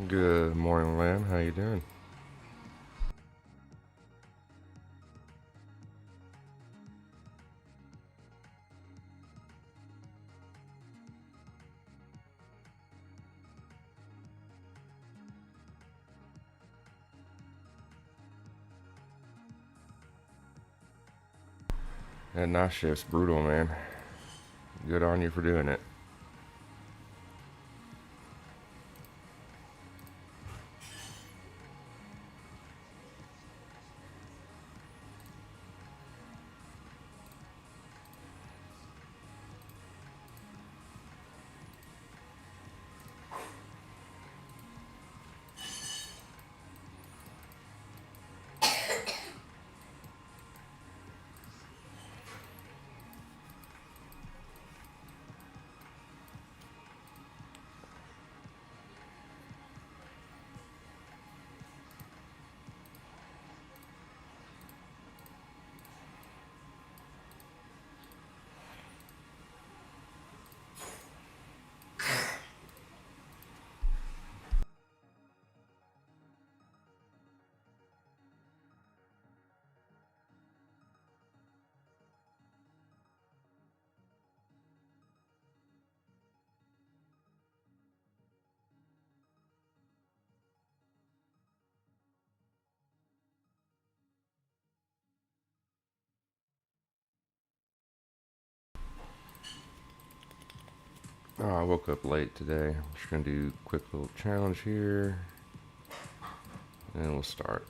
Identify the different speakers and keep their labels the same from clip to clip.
Speaker 1: Good morning, Lamb. How you doing? That night shift's brutal, man. Good on you for doing it. Oh, I woke up late today. I'm just gonna do a quick little challenge here, and we'll start.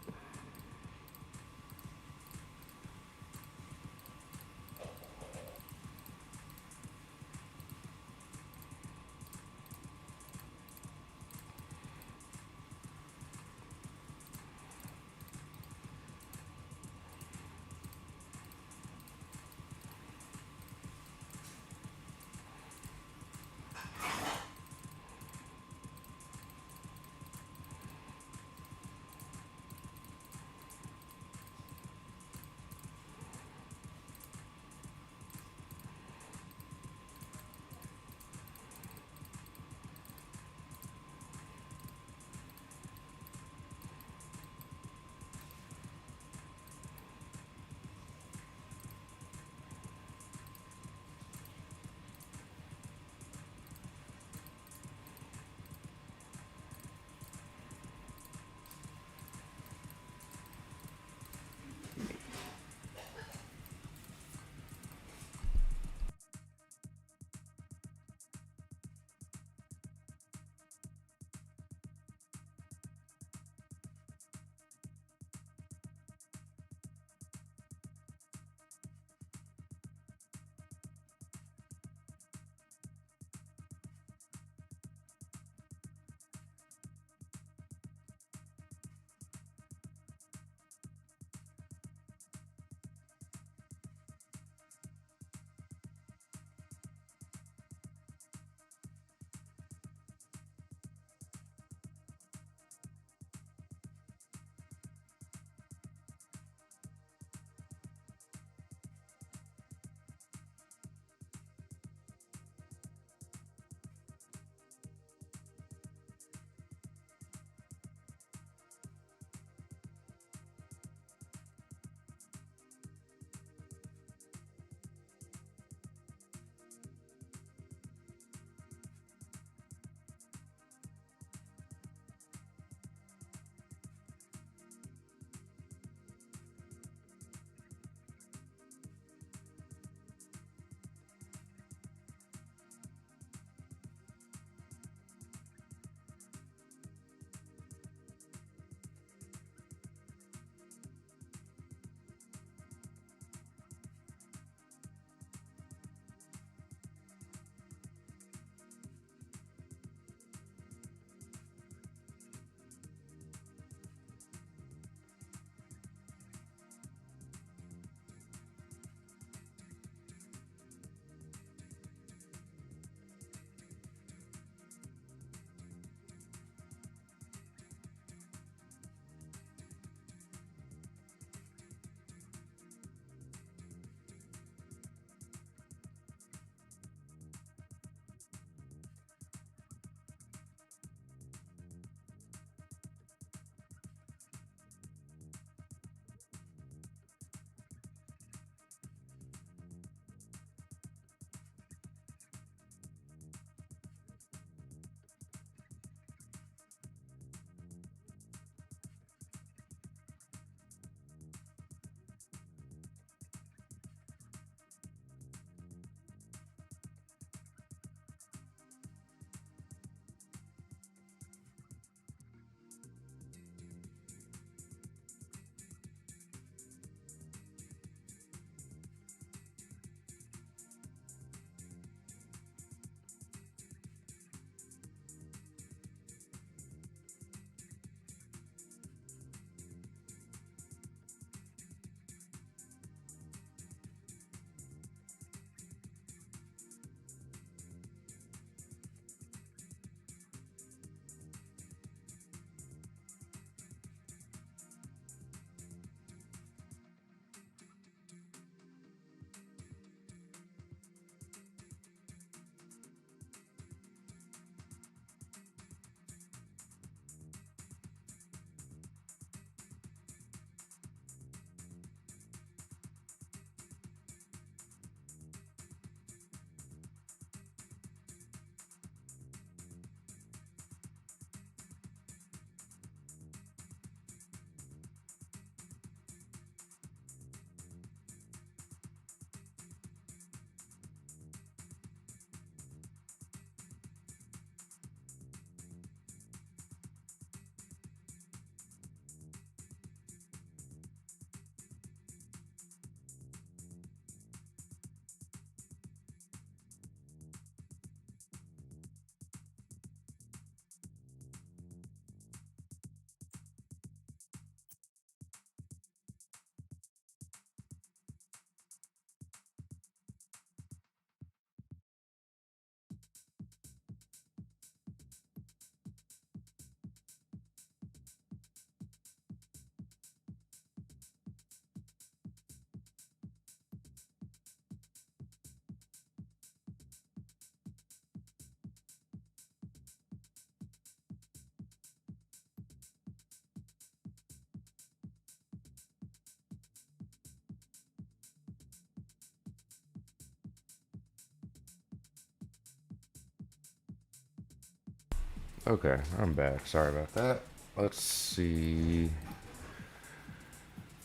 Speaker 1: Okay, I'm back. Sorry about that. Let's see.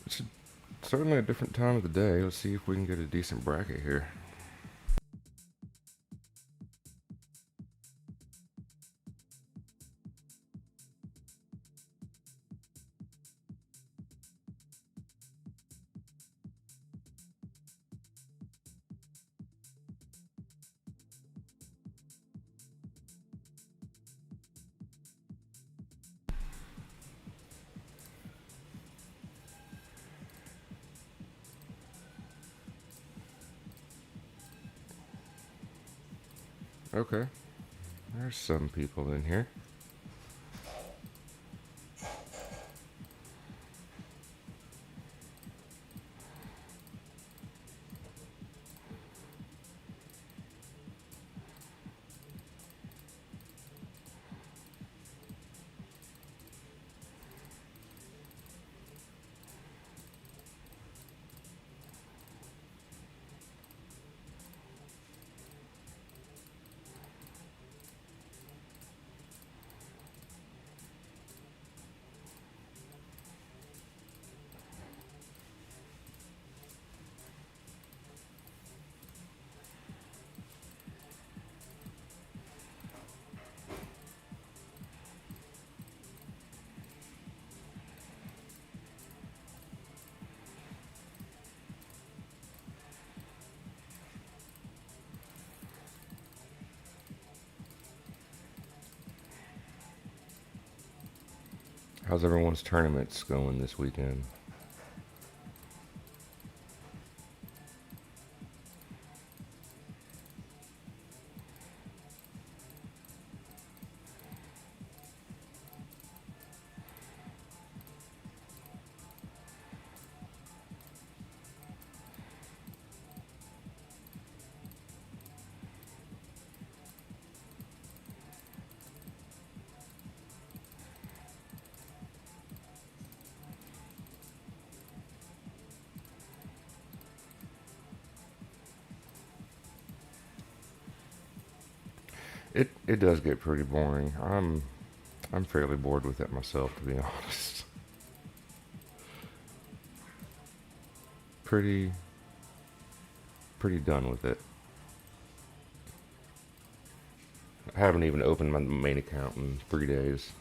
Speaker 1: It's certainly a different time of the day. Let's see if we can get a decent bracket here. Okay, there's some people in here. How's everyone's tournaments going this weekend? It does get pretty boring. I'm fairly bored with it myself, to be honest. Pretty pretty done with it. I haven't even opened my main account in 3 days.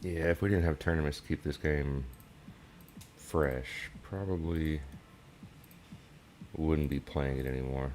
Speaker 1: Yeah, if we didn't have tournaments to keep this game fresh, probably wouldn't be playing it anymore.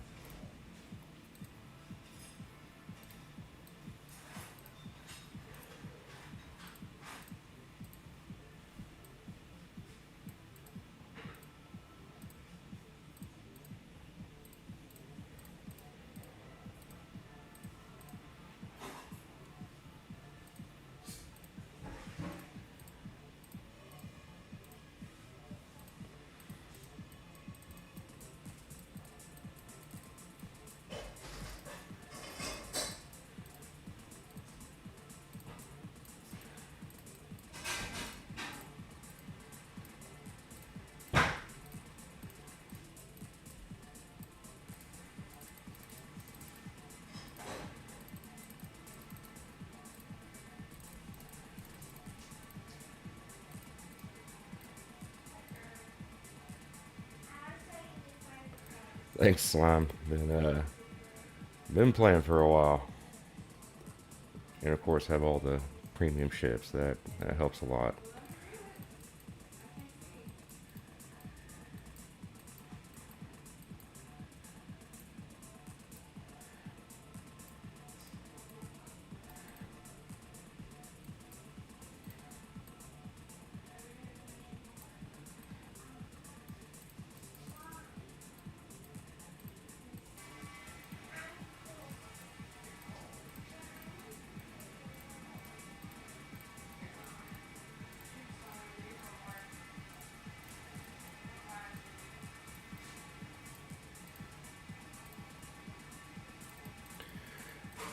Speaker 1: Thanks, Slime. Been playing for a while. and of course have all the premium ships. That helps a lot.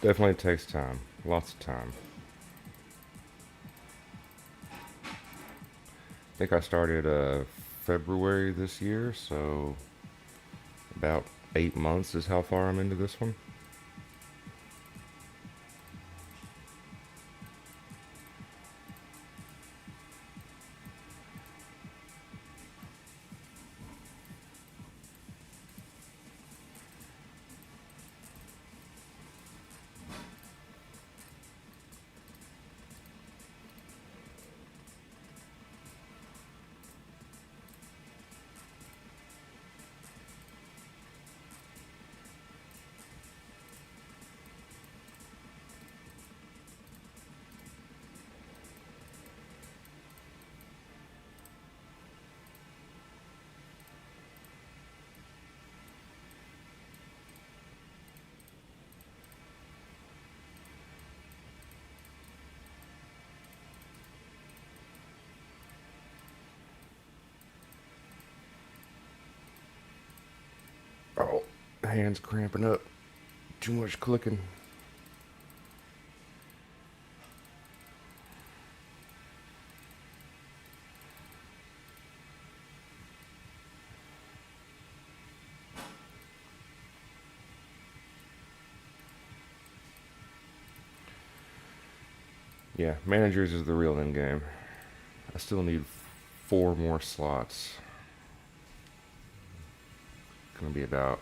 Speaker 1: Definitely takes time, lots of time. I think I started February this year, so about 8 months is how far I'm into this one. Oh, hands cramping up. Too much clicking. Yeah, managers is the real end game. I still need 4 more slots. Gonna be about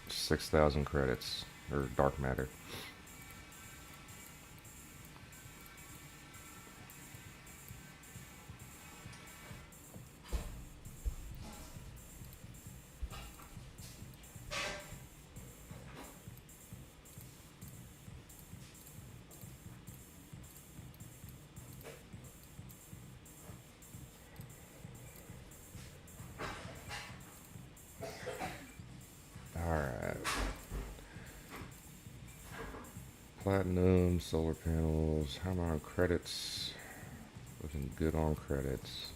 Speaker 1: 6,000 credits or dark matter. Alright. Platinum, solar panels. How am I on credits? Looking good on credits.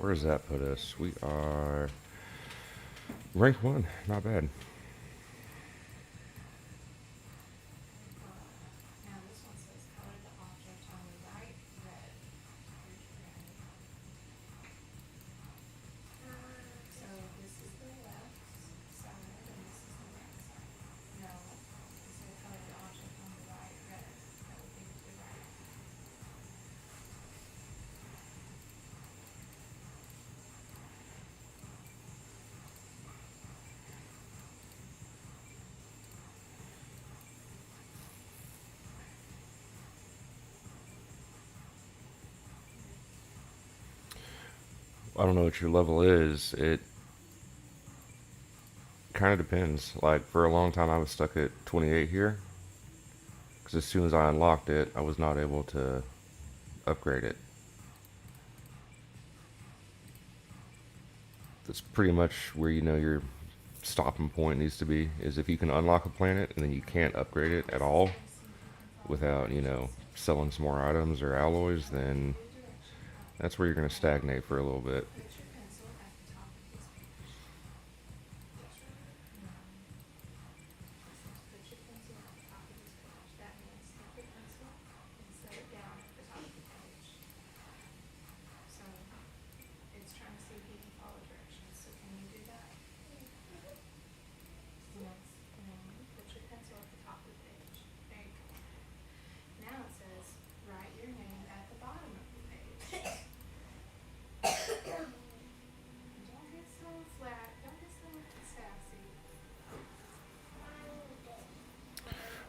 Speaker 1: Where does that put us? We are rank 1. Not bad. I don't know what your level is. It kind of depends. Like, for a long time, I was stuck at 28 here. Because as soon as I unlocked it, I was not able to upgrade it. That's pretty much where you know your stopping point needs to be, is if you can unlock a planet and then you can't upgrade it at all without, selling some more items or alloys, then that's where you're going to stagnate for a little bit.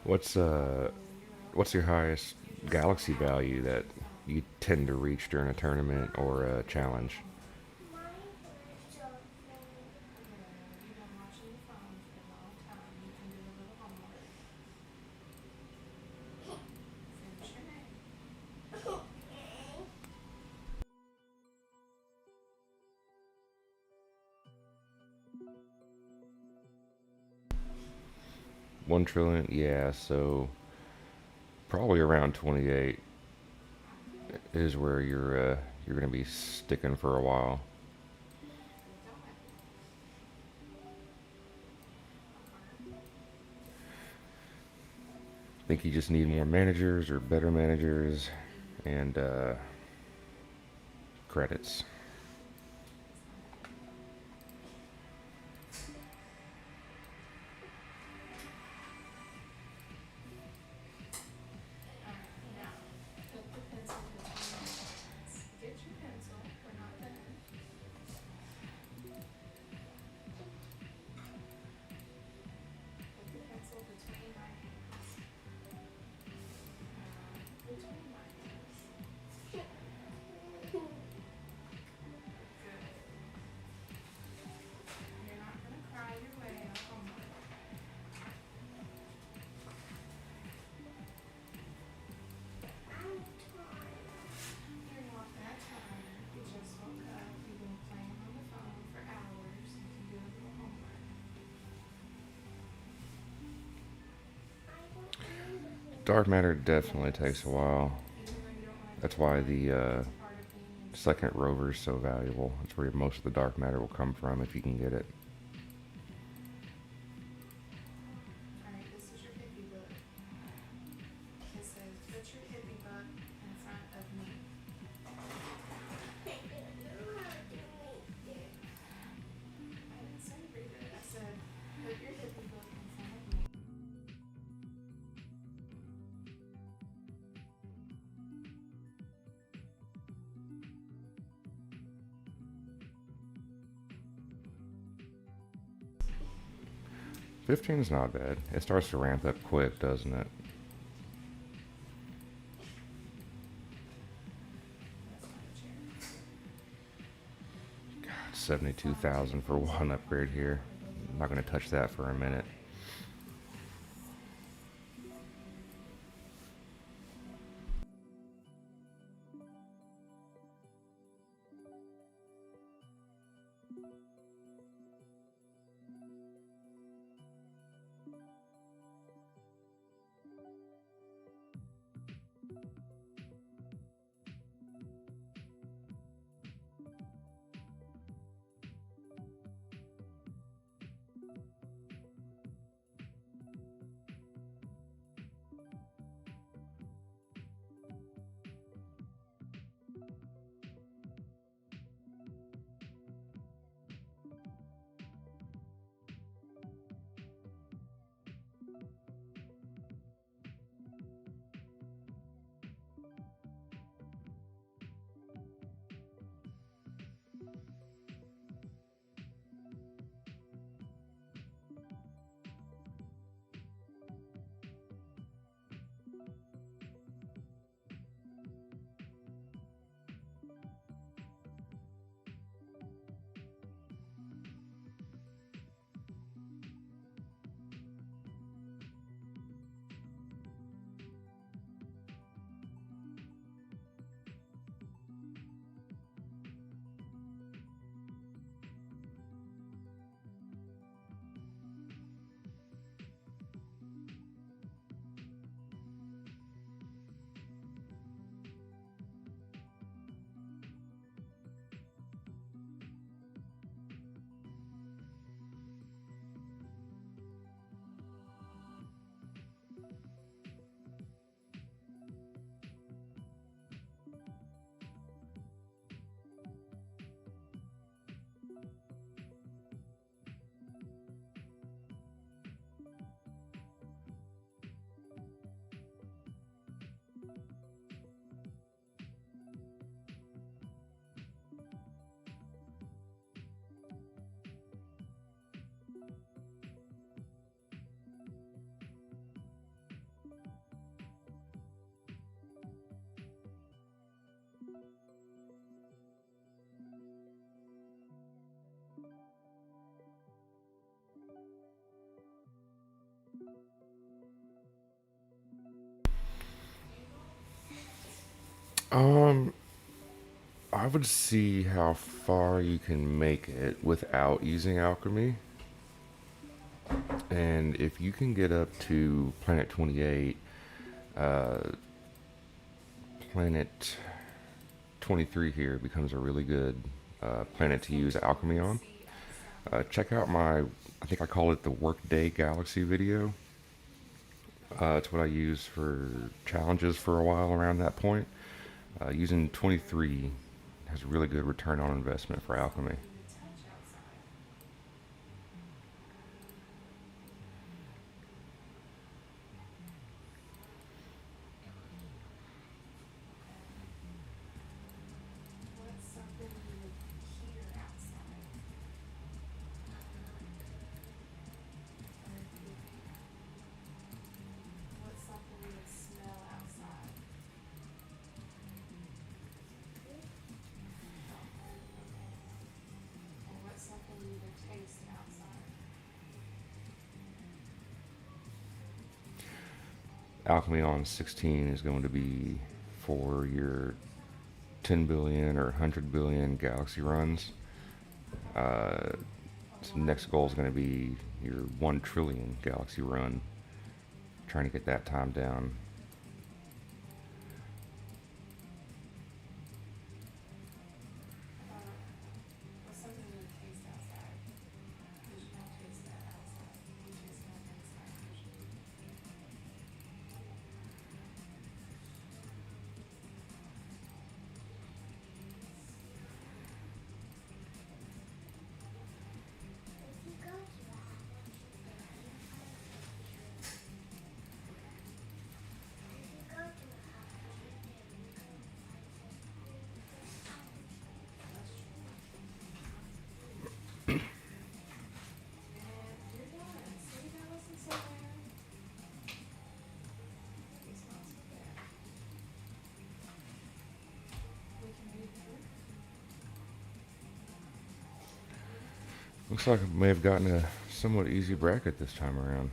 Speaker 1: What's what's your highest galaxy value that you tend to reach during a tournament or a challenge? One trillion, yeah. So probably around 28 is where you're gonna be sticking for a while. I think you just need more managers or better managers and credits. Dark matter definitely takes a while. That's why the second rover is so valuable. That's where most of the dark matter will come from if you can get it. Fifteen's not bad. It starts to ramp up quick, doesn't it? 72,000 for one upgrade here. I'm not going to touch that for a minute. Um, I would see how far you can make it without using alchemy. And if you can get up to Planet 28, uh, Planet 23 here becomes a really good planet to use alchemy on. Check out my, I think I call it the Workday Galaxy video. It's what I use for challenges for a while around that point. Using 23 has a really good return on investment for alchemy. Alchemy on 16 is going to be for your 10 billion or 100 billion galaxy runs. Uh, so next goal is going to be your 1 trillion galaxy run. Trying to get that time down. Looks like I may have gotten a somewhat easy bracket this time around.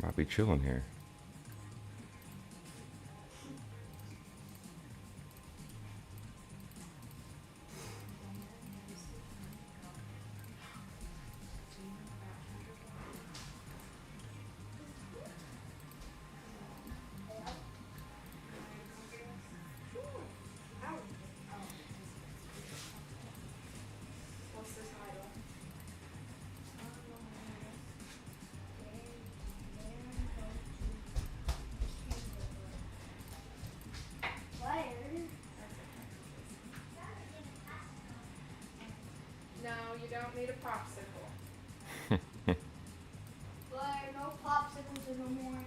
Speaker 1: Might be chilling here.
Speaker 2: No, you don't need a popsicle.
Speaker 3: But no popsicles in the morning.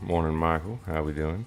Speaker 1: Morning, Michael. How we doing?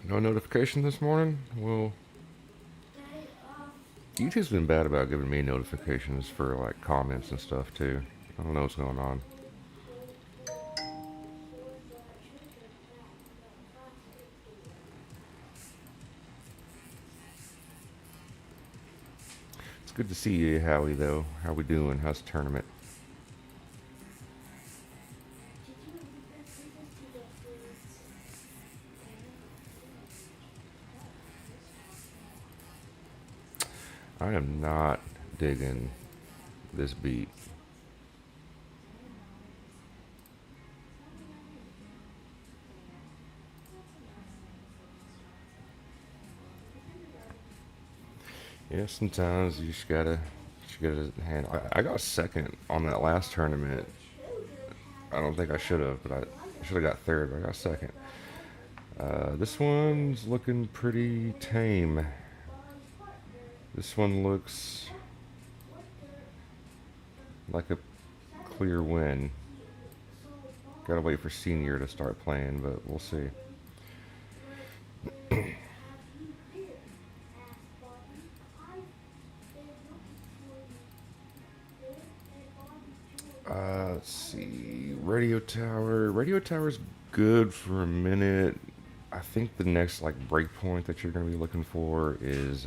Speaker 1: No notification this morning? Well, YouTube's been bad about giving me notifications for like comments and stuff too. I don't know what's going on. It's good to see you, Howie, though. How we doing? How's the tournament? I am not digging this beat. Yeah, sometimes you just gotta handle. I got second on that last tournament. I don't think I should have, but I should have got third, but I got second. This one's looking pretty tame. This one looks like a clear win. Gotta wait for senior to start playing, but we'll see. Let's see. Radio tower. Radio tower's good for a minute. I think the next like breakpoint that you're gonna be looking for is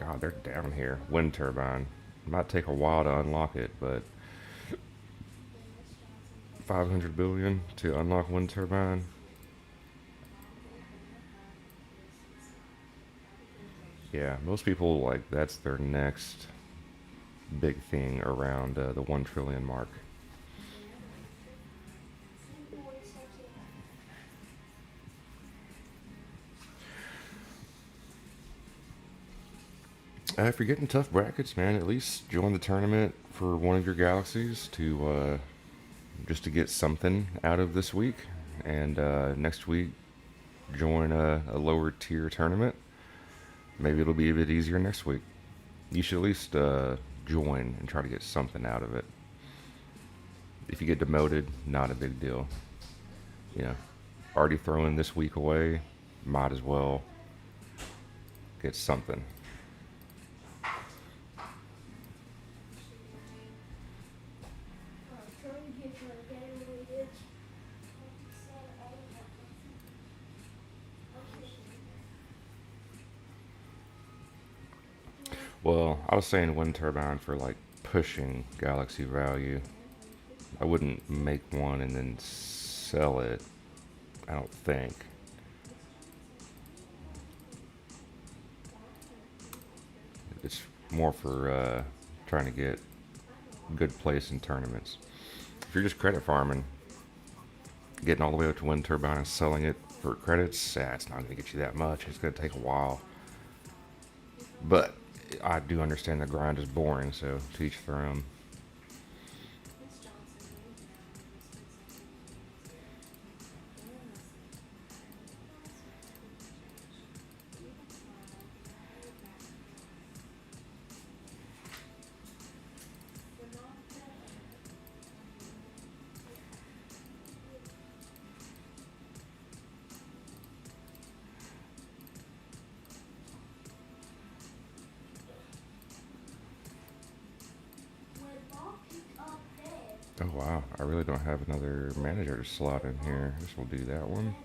Speaker 1: God, they're down here. Wind turbine. Might take a while to unlock it, but 500 billion to unlock wind turbine. Yeah, most people like that's their next big thing around the 1 trillion mark. If you're getting tough brackets, man, at least join the tournament for one of your galaxies to just to get something out of this week, and next week join a lower tier tournament. maybe it'll be a bit easier next week. You should at least join and try to get something out of it. If you get demoted, not a big deal. You know, already throwing this week away, might as well get something. Well, I was saying wind turbine for like pushing galaxy value. I wouldn't make one and then sell it. I don't think. It's more for trying to get good place in tournaments. If you're just credit farming, getting all the way up to wind turbine and selling it for credits, it's not going to get you that much. It's going to take a while. But I do understand the grind is boring, so to each their own. Oh wow, I really don't have another manager to slot in here. I guess we'll do that one.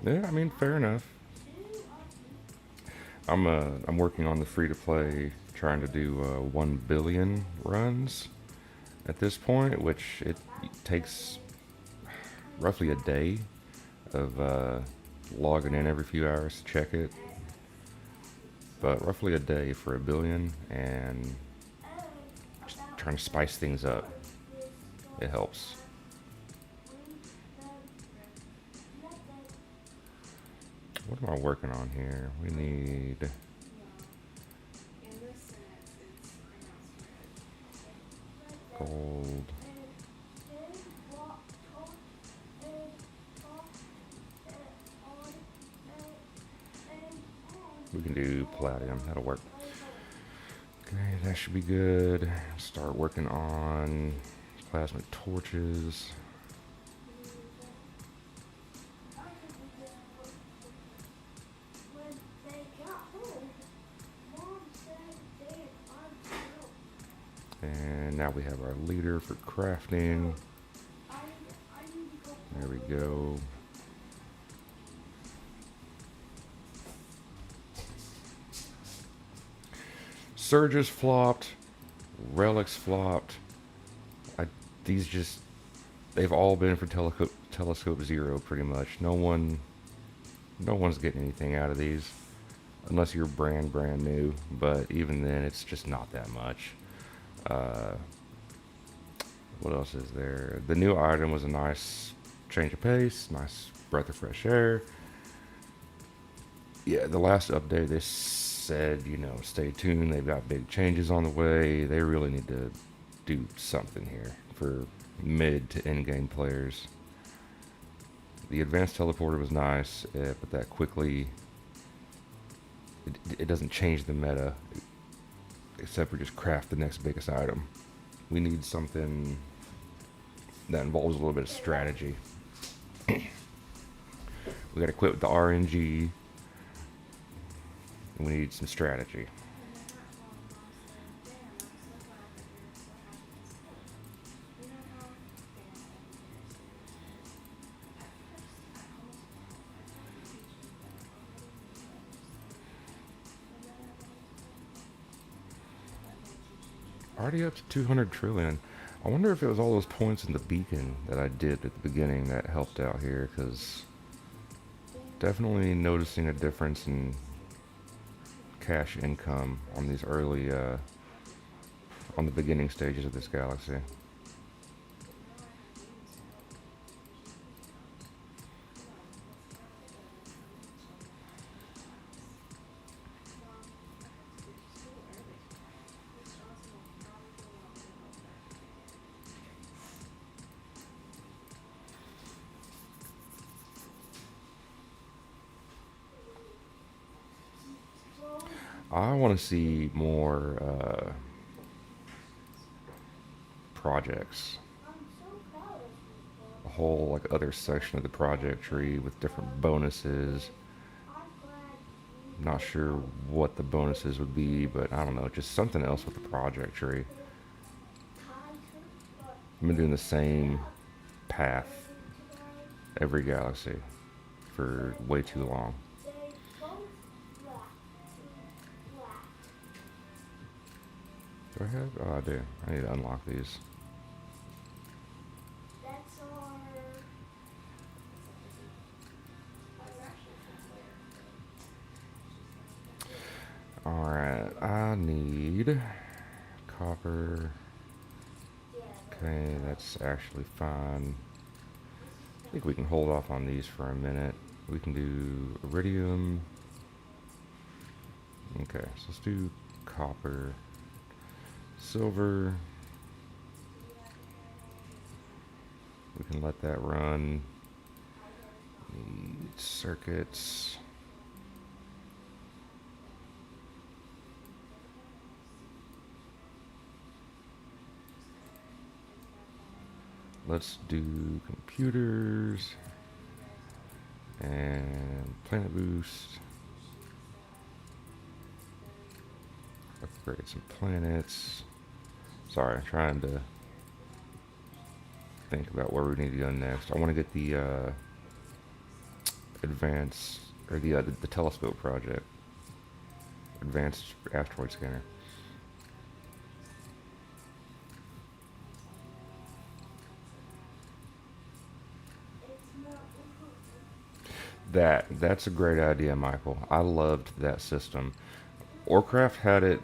Speaker 1: Yeah, I mean, fair enough. I'm working on the free to play, trying to do 1 billion runs at this point, which it takes roughly a day of logging in every few hours to check it. But roughly a day for 1 billion, and just trying to spice things up. It helps. What am I working on here? We need
Speaker 2: In this sentence, it's pronounced red.
Speaker 1: gold. We can do platinum. That'll work. Okay, that should be good. Start working on plasma torches. And now we have our leader for crafting. There we go. Surges flopped. Relics flopped. They've all been for Telescope Zero pretty much. No one's getting anything out of these. Unless you're brand new. But even then, it's just not that much. What else is there? The new item was a nice change of pace, nice breath of fresh air. Yeah, the last update they said, stay tuned. They've got big changes on the way. They really need to do something here for mid to end game players. The advanced teleporter was nice, but that quickly it doesn't change the meta, except for just craft the next biggest item. We need something that involves a little bit of strategy. We got to quit with the RNG. And we need some strategy. Already up to 200 trillion. I wonder if it was all those points in the beacon that I did at the beginning that helped out here, because definitely noticing a difference in cash income on these early on the beginning stages of this galaxy. I want to see more projects.
Speaker 3: I'm so proud of you,
Speaker 1: A whole like other section of the project tree with different bonuses.
Speaker 3: I'm glad
Speaker 1: Not sure what the bonuses would be, but I don't know, just something else with the project tree.
Speaker 3: tied to, but
Speaker 1: I've been doing the same path
Speaker 3: today
Speaker 1: every galaxy for way too long.
Speaker 3: they both left. Left.
Speaker 1: Do I have? Oh, I do. I need to unlock these.
Speaker 3: That's our.
Speaker 1: Alright, I need copper.
Speaker 3: Yeah.
Speaker 1: Okay, that's actually fine. I think we can hold off on these for a minute. We can do iridium. Okay, so let's do copper, silver. We can let that run. Need circuits. Let's do computers and planet boost. Upgrade some planets. Sorry, I'm trying to think about where we need to go next. I want to get the advanced or the telescope project, advanced asteroid scanner. That's a great idea, Michael. I loved that system. Warcraft had it.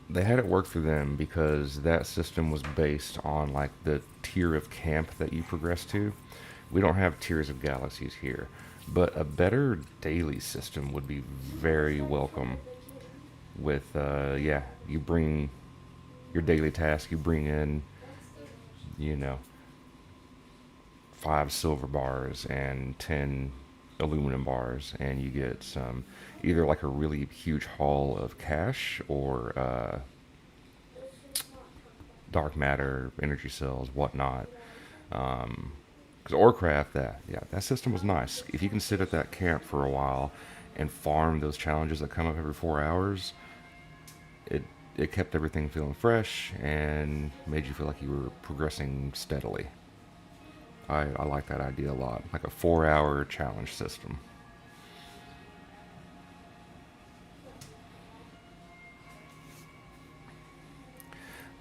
Speaker 1: They had it work for them because that system was based on like the tier of camp that you progress to. We don't have tiers of galaxies here, but a better daily system would be very welcome. With yeah, you bring your daily task. You bring in, you know, 5 silver bars and 10 aluminum bars, and you get some either like a really huge haul of cash or dark matter, energy cells, whatnot. Because Orcraft, that system was nice. If you can sit at that camp for a while and farm those challenges that come up every 4 hours, it it kept everything feeling fresh and made you feel like you were progressing steadily. I like that idea a lot, like a 4 hour challenge system.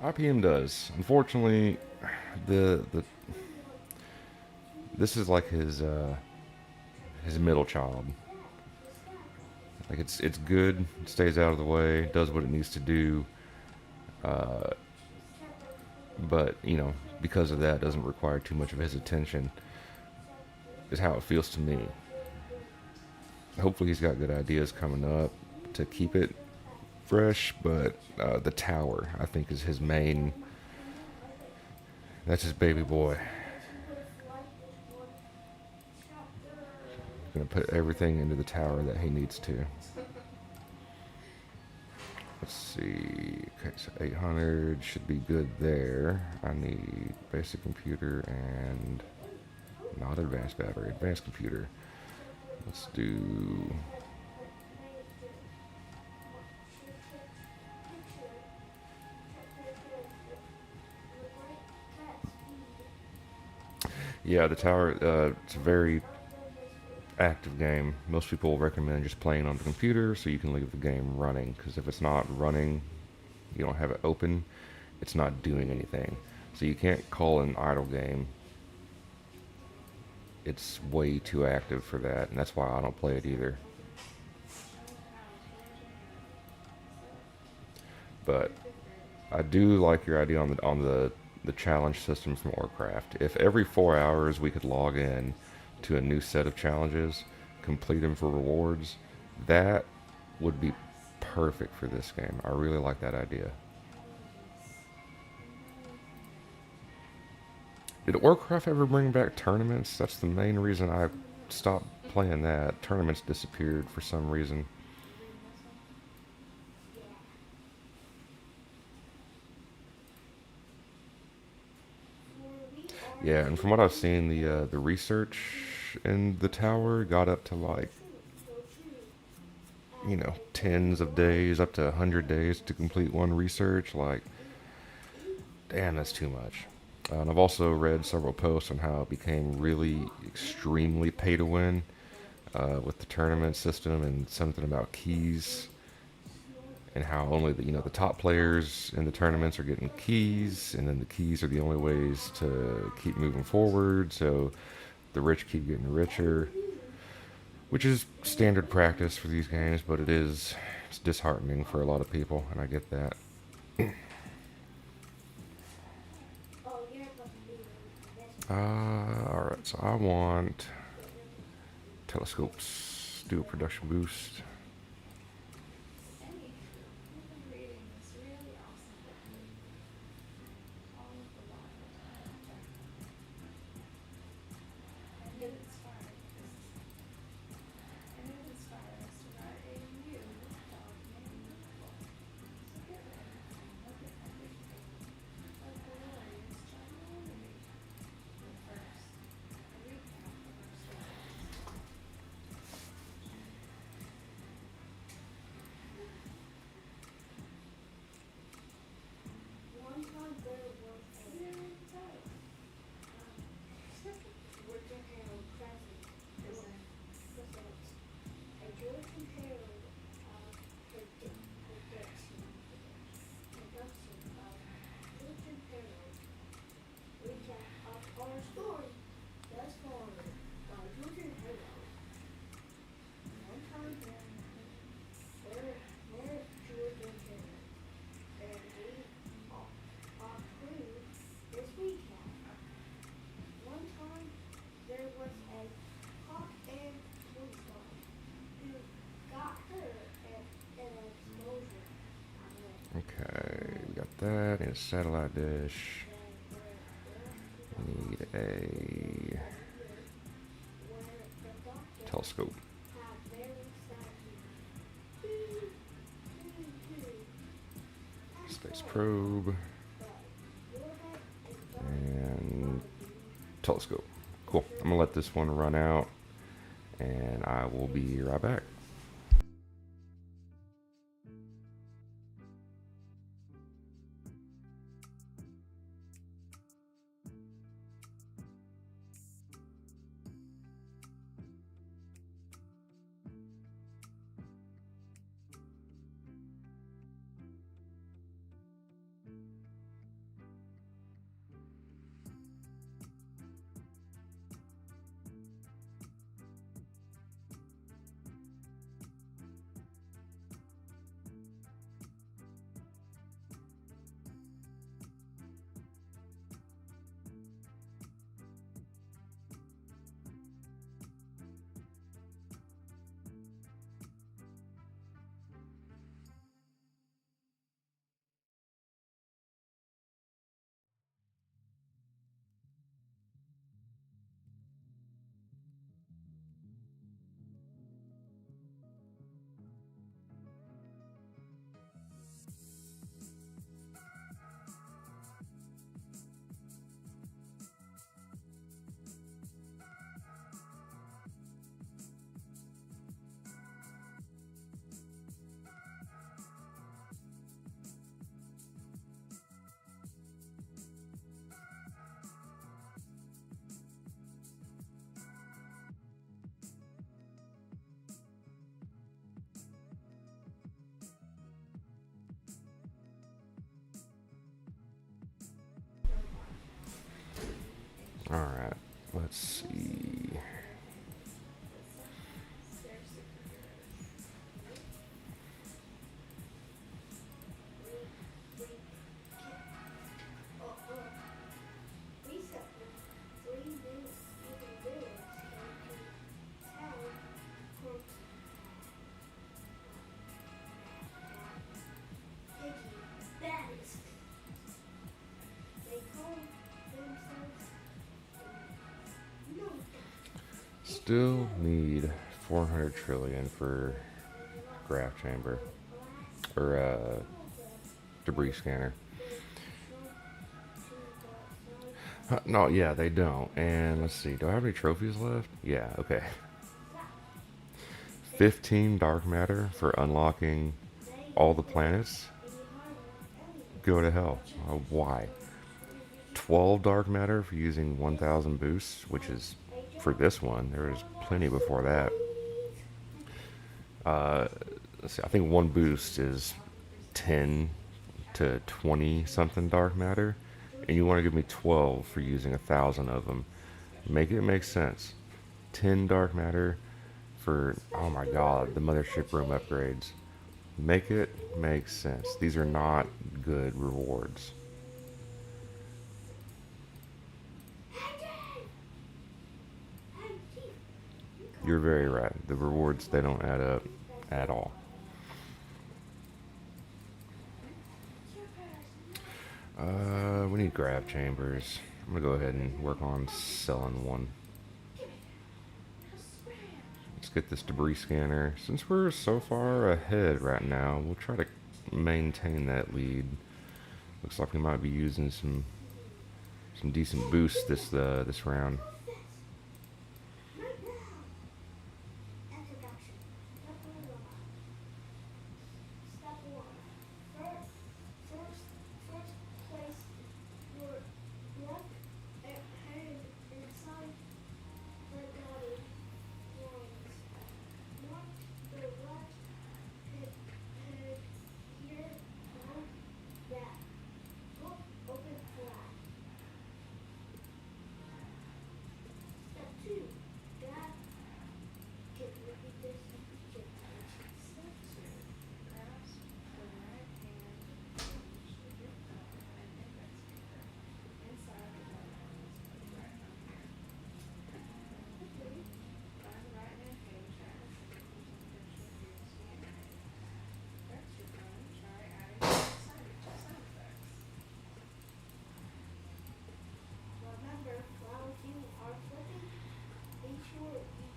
Speaker 1: IPM does. Unfortunately, the this is like his middle child. Like it's good, it stays out of the way, does what it needs to do, uh, but because of that, doesn't require too much of his attention. Is how it feels to me. Hopefully, he's got good ideas coming up to keep it fresh, but the tower I think is his main. That's his baby boy. Gonna put everything into the tower that he needs to. Let's see. Okay, so 800 should be good there. I need basic computer and not advanced battery, advanced computer. Let's do. Yeah, the tower. It's a very active game. Most people recommend just playing on the computer so you can leave the game running. Because if it's not running, you don't have it open, it's not doing anything. So you can't call it an idle game. It's way too active for that, and that's why I don't play it either. But I do like your idea on the challenge system from Warcraft. If every 4 hours we could log in to a new set of challenges, complete them for rewards, that would be perfect for this game. I really like that idea. Did Warcraft ever bring back tournaments? That's the main reason I stopped playing that. Tournaments disappeared for some reason.
Speaker 3: Yeah. For we are
Speaker 1: Yeah, and from what I've seen, the research in the tower got up to like,
Speaker 3: so true.
Speaker 1: you
Speaker 3: As
Speaker 1: know,
Speaker 3: a
Speaker 1: tens of days, up to 100 days to complete one research. Like,
Speaker 3: e-
Speaker 1: damn, that's too much. And I've also read several posts on how it became really extremely pay to win with the tournament system and something about keys and how only the top players in the tournaments are getting keys, and then the keys are the only ways to keep moving forward. So the rich keep getting richer, which is standard practice for these games, but it's disheartening for a lot of people, and I get that.
Speaker 3: oh, you're supposed to be this.
Speaker 1: All right, so I want telescopes, do a production boost.
Speaker 2: Anywho, we've been reading this really awesome book, All of the Wild. And it inspired us. And it inspired us to write a review of many books. So get ready and look at every page of glorious January. But first, a recap of our stories.
Speaker 3: One time there was
Speaker 2: Really tight.
Speaker 3: we're talking about present. Present. A Georgian Herald production of Georgian Herald recap of our story. Thus far by Georgian Herald. One time there Georgian Herald. And we approve this recap. One time there was a hawk and police dog who got hurt at an explosion.
Speaker 1: Okay, we got that and a satellite dish. We need a
Speaker 3: Where the doctor
Speaker 1: telescope.
Speaker 3: had very sad
Speaker 1: Space probe and telescope. Cool. I'm gonna let this one run out, and I will be right back. All right. Let's see.
Speaker 2: They're superheroes.
Speaker 1: still need 400 trillion for graph chamber or debris scanner. No, yeah, they don't. And let's see, do I have any trophies left? Yeah, okay. 15 dark matter for unlocking all the planets. Go to hell. Why? 12 dark matter for using 1000 boosts, which is for this one. There was plenty before that. Let's see, I think one boost is 10 to 20 something dark matter, and you want to give me 12 for using 1000 of them. Make it make sense. 10 dark matter for, oh my god, the mothership room upgrades. Make it make sense. These are not good rewards. You're very right. The rewards, they don't add up at all. We need grab chambers. I'm gonna go ahead and work on selling one. Let's get this debris scanner. Since we're so far ahead right now, we'll try to maintain that lead. Looks like we might be using some decent boosts this round.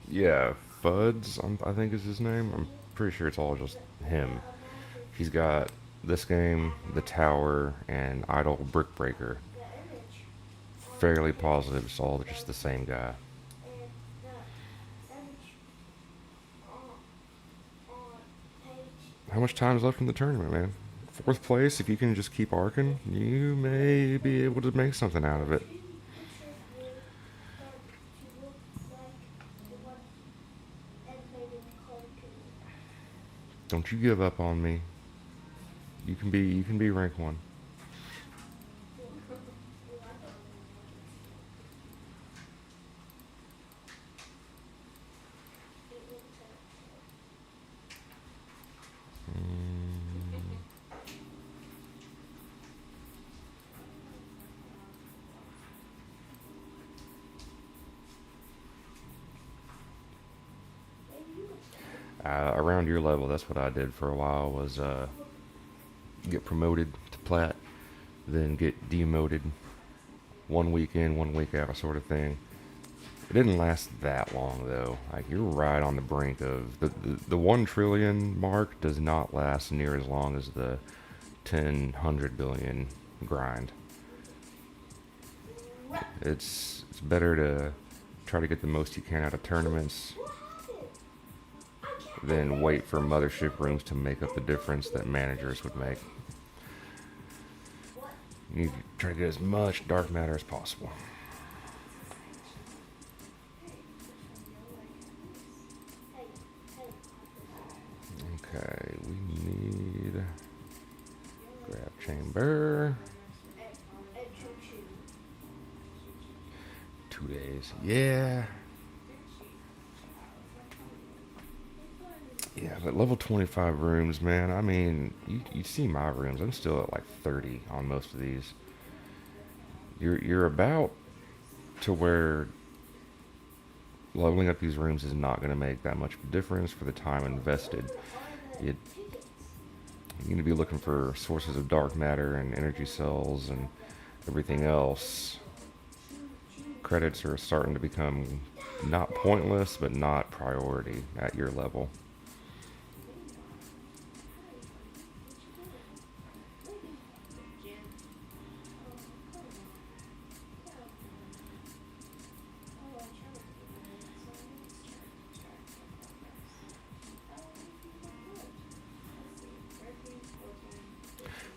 Speaker 1: Yeah, Fuds, I think is his name. I'm pretty sure it's all just him. He's got this game, The Tower, and Idle Brickbreaker. Fairly positive it's all just the same guy. How much time's left in the tournament, man? Fourth place, if you can just keep arcing, you may be able to make something out of it. Don't you give up on me. You can be rank 1. Around your level, that's what I did for a while, was get promoted to plat, then get demoted 1 week in, 1 week out sort of thing. It didn't last that long though. Like, you're right on the brink of the 1 trillion mark does not last near as long as the 100 billion grind. It's better to try to get the most you can out of tournaments than wait for mothership rooms to make up the difference that managers would make. You need to try to get as much dark matter as possible. Okay, we need grab chamber. 2 days. Yeah. Yeah, but level 25 rooms, man. I mean, you see my rooms. I'm still at like 30 on most of these. You're about to where leveling up these rooms is not going to make that much of a difference for the time invested. You're going to be looking for sources of dark matter and energy cells and everything else credits are starting to become not pointless, but not priority at your level.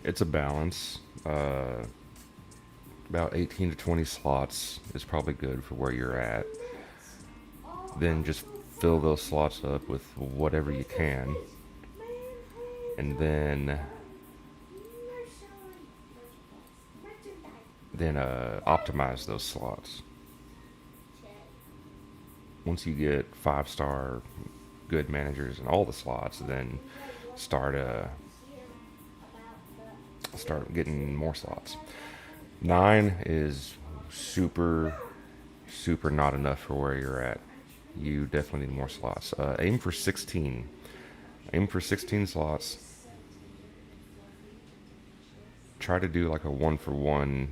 Speaker 1: It's a balance. About 18 to 20 slots is probably good for where you're at. Then just fill those slots up with whatever you can, and then optimize those slots. Once you get 5-star good managers in all the slots, then start start getting more slots. 9 is super not enough for where you're at. You definitely need more slots. Aim for 16. Aim for 16 slots. Try to do like a 1-for-1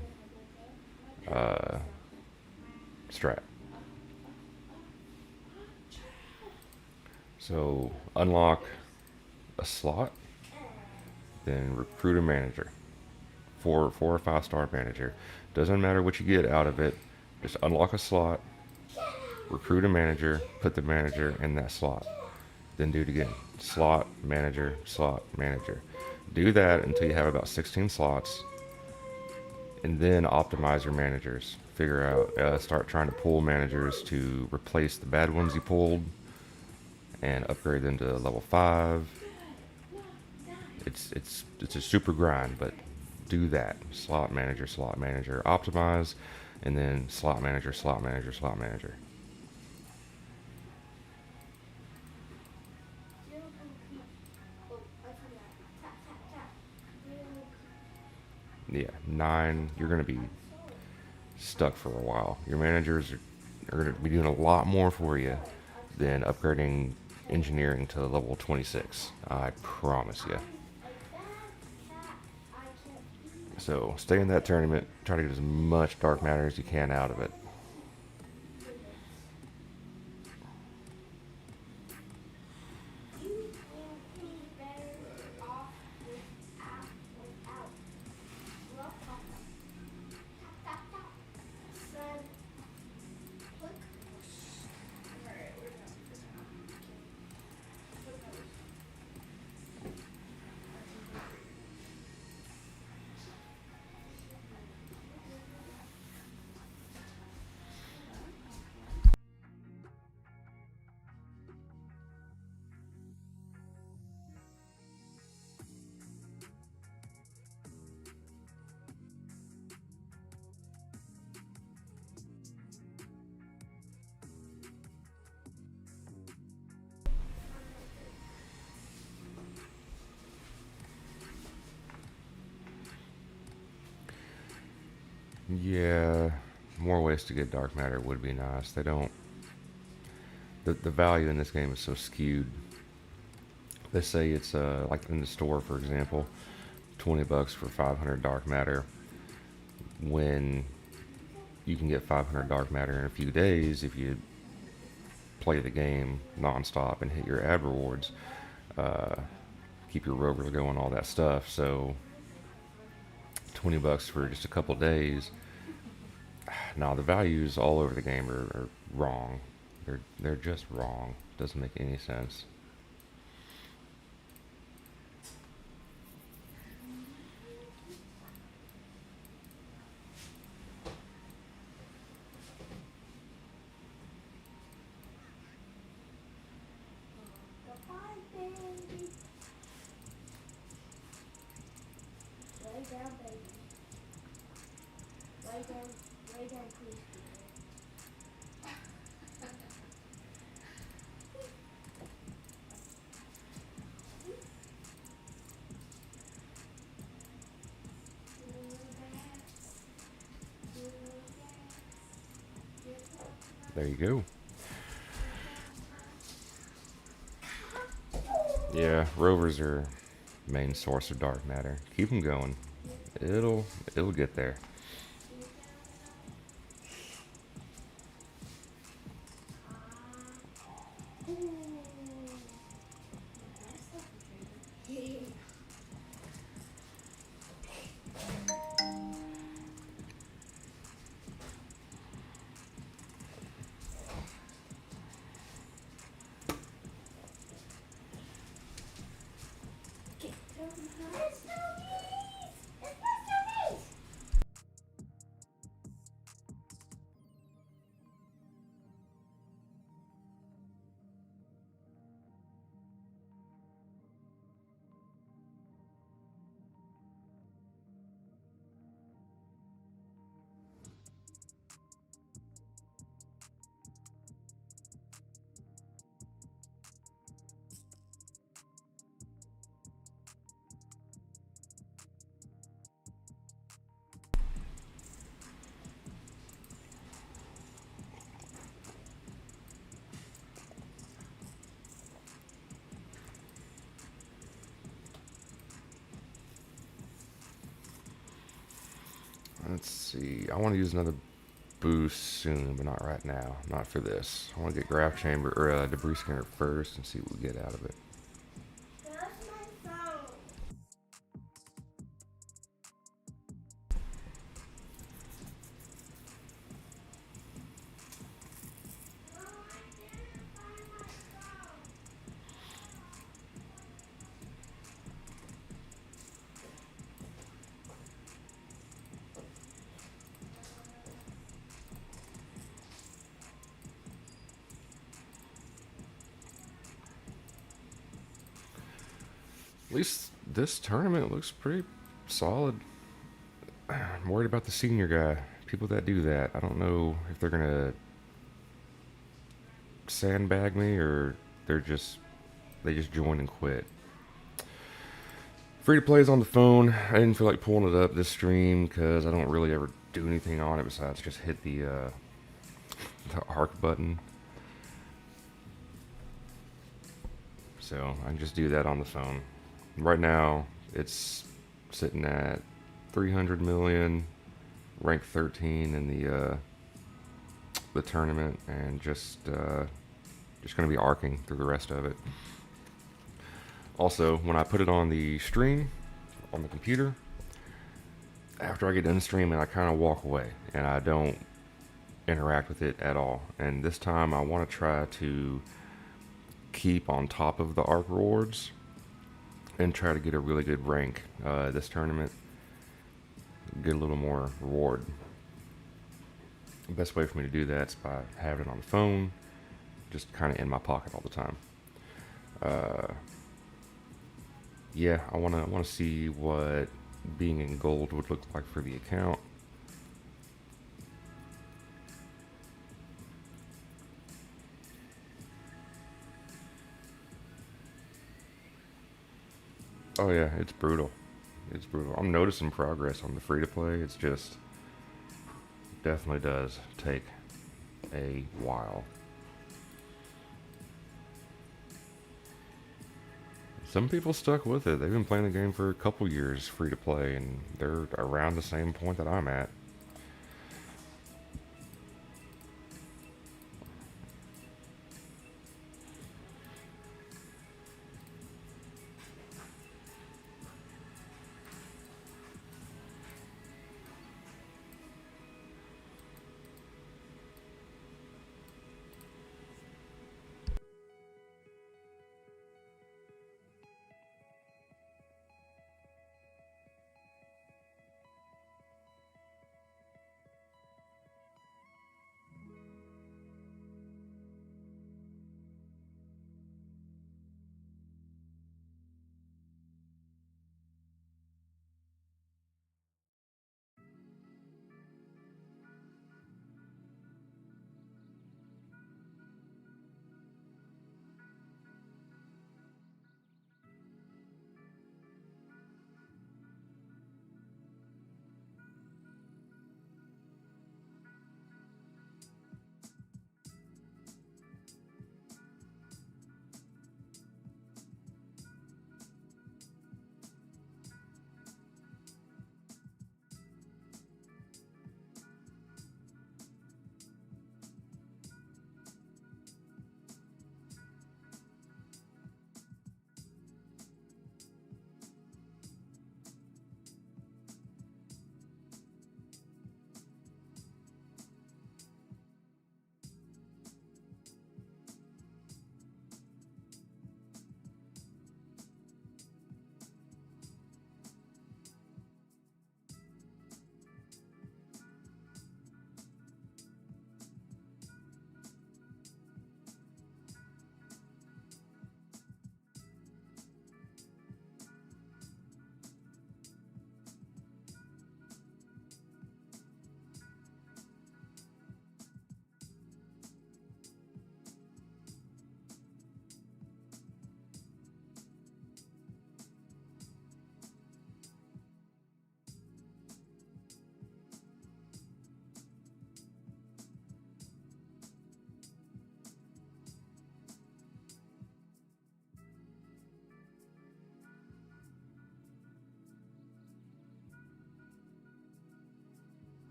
Speaker 1: strat. So unlock a slot, then recruit a manager. 4 or 5-star manager. Doesn't matter what you get out of it. Just unlock a slot, recruit a manager, put the manager in that slot. Then do it again. Slot, manager, slot, manager. Do that until you have about 16 slots, and then optimize your managers. Figure out, start trying to pull managers to replace the bad ones you pulled, and upgrade them to level 5. It's a super grind, but do that. Slot manager, optimize, and then slot manager, slot manager, slot manager. Yeah, 9, you're going to be stuck for a while. Your managers are going to be doing a lot more for you than upgrading engineering to level 26. I promise you. So stay in that tournament. Try to get as much dark matter as you can out of it. Yeah, more ways to get dark matter would be nice. They don't. The value in this game is so skewed. They say it's like in the store, for example, $20 for 500 dark matter. When you can get 500 dark matter in a few days if you play the game nonstop and hit your ad rewards, keep your rovers going, all that stuff. So $20 for just a couple days. Now the values all over the game are wrong. They're just wrong. Doesn't make any sense.
Speaker 3: Lay down, please.
Speaker 1: There you go. Yeah, rovers are main source of dark matter. Keep them going. It'll get there. Let's see. I want to use another boost soon, but not right now. Not for this. I want to get graph chamber or debris scanner first and see what we get out of it.
Speaker 3: Where's my phone? No, I didn't find my phone.
Speaker 1: At least this tournament looks pretty solid. I'm worried about the senior guy. People that do that. I don't know if they're gonna sandbag me or they're just they just join and quit. Free to play is on the phone. I didn't feel like pulling it up this stream because I don't really ever do anything on it besides just hit the arc button. So I can just do that on the phone. Right now, it's sitting at 300 million, rank 13 in the tournament, and just going to be arcing through the rest of it. Also, when I put it on the stream on the computer, after I get done streaming, I kind of walk away and I don't interact with it at all. And this time, I want to try to keep on top of the arc rewards and try to get a really good rank this tournament. Get a little more reward. The best way for me to do that is by having it on the phone, just kind of in my pocket all the time. Yeah, I want to see what being in gold would look like for the account. Oh yeah, it's brutal. It's brutal. I'm noticing progress on the free to play. It's just definitely does take a while. Some people stuck with it. They've been playing the game for a couple years free to play, and they're around the same point that I'm at.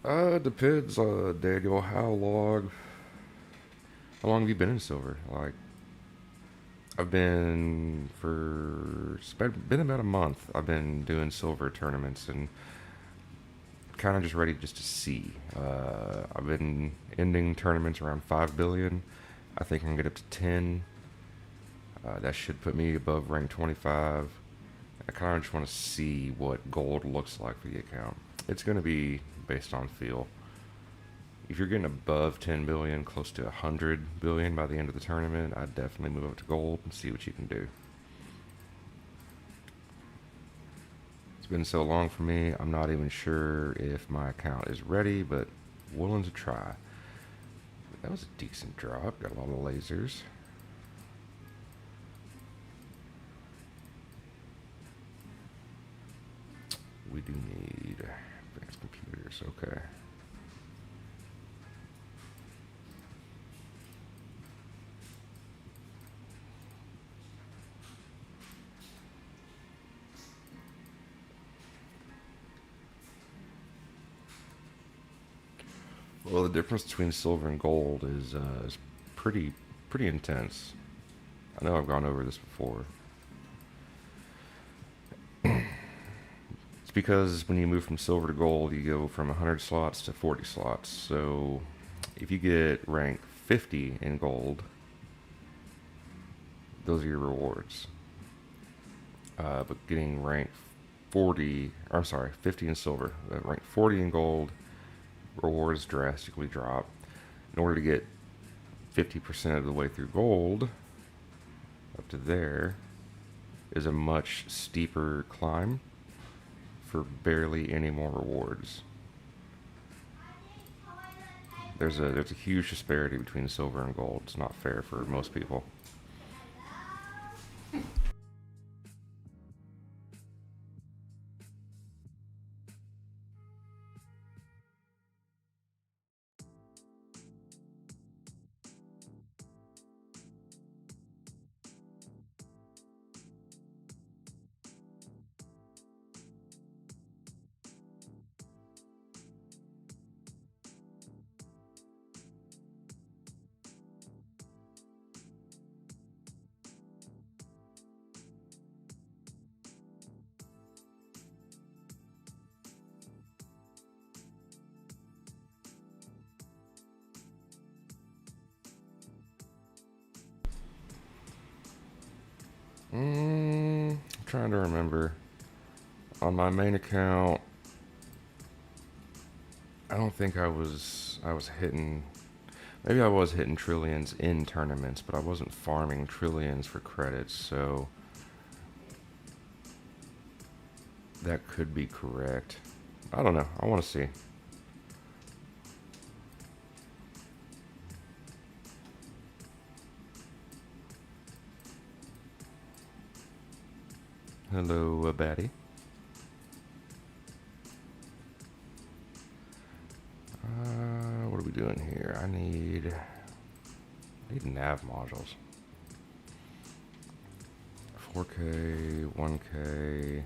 Speaker 1: Depends, Daniel. How long have you been in silver? Like, I've been for it's been about a month. I've been doing silver tournaments and kind of just ready just to see. I've been ending tournaments around 5 billion. I think I can get up to 10. That should put me above rank 25. I kind of just want to see what gold looks like for the account. It's going to be based on feel. If you're getting above 10 billion, close to 100 billion by the end of the tournament, I'd definitely move up to gold and see what you can do. It's been so long for me, I'm not even sure if my account is ready, but willing to try. That was a decent drop, got a lot of lasers. We do need advanced computers, okay. Well, the difference between silver and gold is pretty intense. I know I've gone over this before. It's because when you move from silver to gold, you go from 100 slots to 40 slots. So if you get rank 50 in gold, those are your rewards. But getting rank 40, or I'm sorry, 50 in silver, rank 40 in gold, rewards drastically drop. In order to get 50% of the way through gold, up to there, is a much steeper climb for barely any more rewards. There's a huge disparity between silver and gold. It's not fair for most people. I'm trying to remember. On my main account, I don't think I was hitting. Maybe I was hitting trillions in tournaments, but I wasn't farming trillions for credits, so that could be correct. I don't know. I want to see. Hello, Batty. What are we doing here? I need nav modules. 4K, 1K.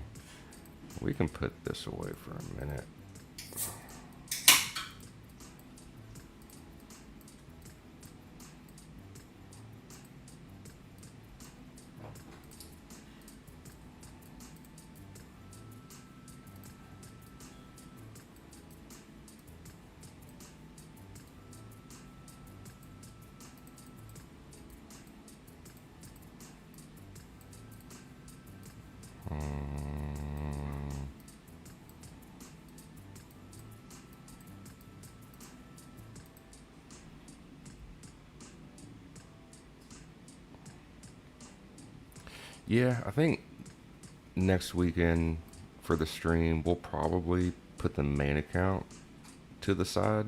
Speaker 1: We can put this away for a minute. Yeah, I think next weekend for the stream, we'll probably put the main account to the side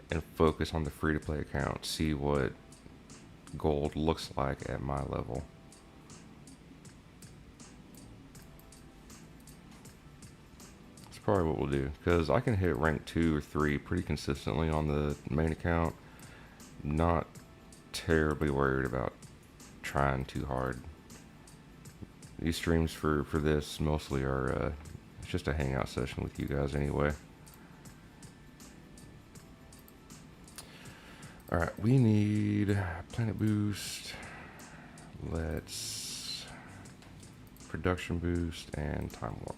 Speaker 1: and focus on the free to play account. See what gold looks like at my level. That's probably what we'll do, because I can hit rank 2 or 3 pretty consistently on the main account. Not terribly worried about trying too hard. These streams for this mostly are it's just a hangout session with you guys anyway. All right, we need planet boost. Let's production boost and time warp.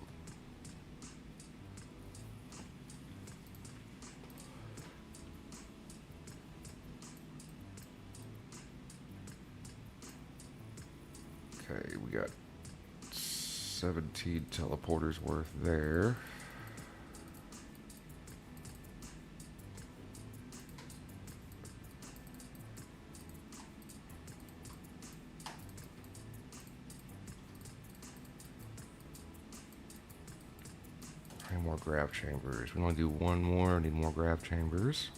Speaker 1: Okay, we got 17 teleporters worth there. And more grav chambers. We want to do one more. Need more grav chambers.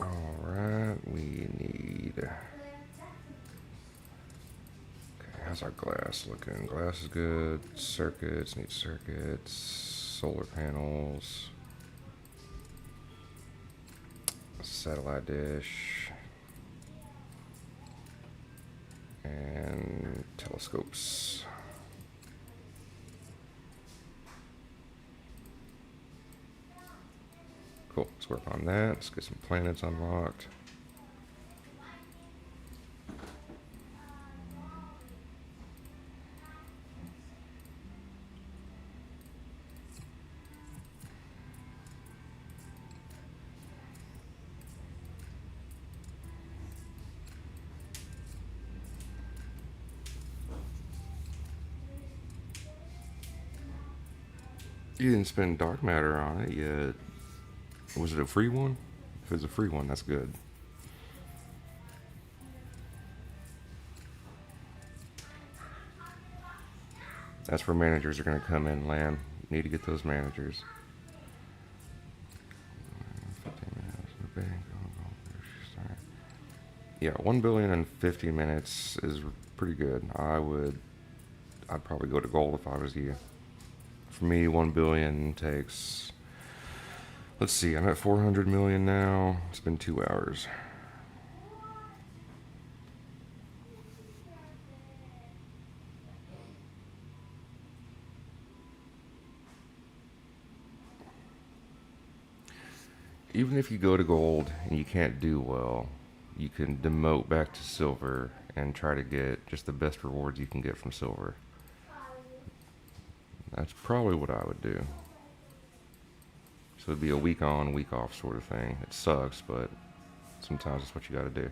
Speaker 1: Alright, we need... Okay, how's our glass looking? Glass is good. Circuits, need circuits. Solar panels. Satellite dish. And telescopes. Cool, let's work on that. Let's get some planets unlocked. You didn't spend dark matter on it yet. Was it a free one? If it's a free one, that's good. That's where managers are going to come in, land. Need to get those managers. Yeah, 1 billion in 50 minutes is pretty good. I'd probably go to gold if I was you. For me, 1 billion takes, let's see, I'm at 400 million now. It's been 2 hours. Even if you go to gold and you can't do well, you can demote back to silver and try to get just the best rewards you can get from silver. That's probably what I would do. So it'd be a week on, week off sort of thing. It sucks, but sometimes it's what you gotta do.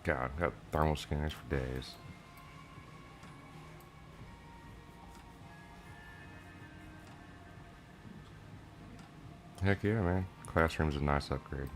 Speaker 1: God, got thermal scanners for days. Heck yeah, man. Classroom's a nice upgrade.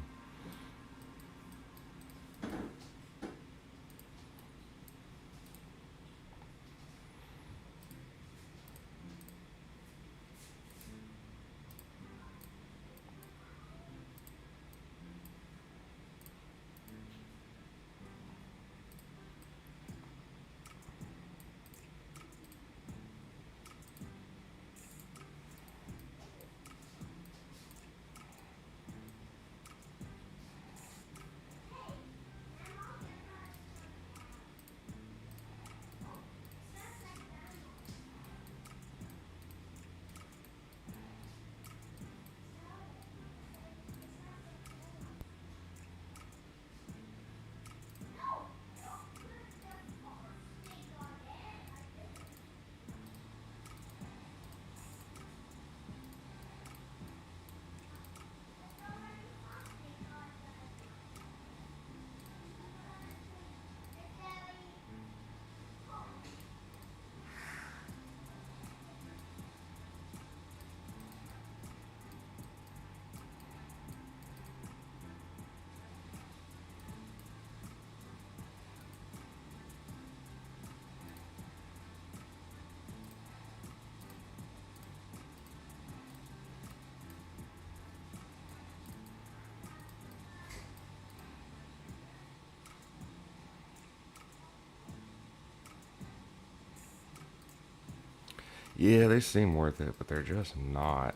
Speaker 1: Yeah, they seem worth it, but they're just not.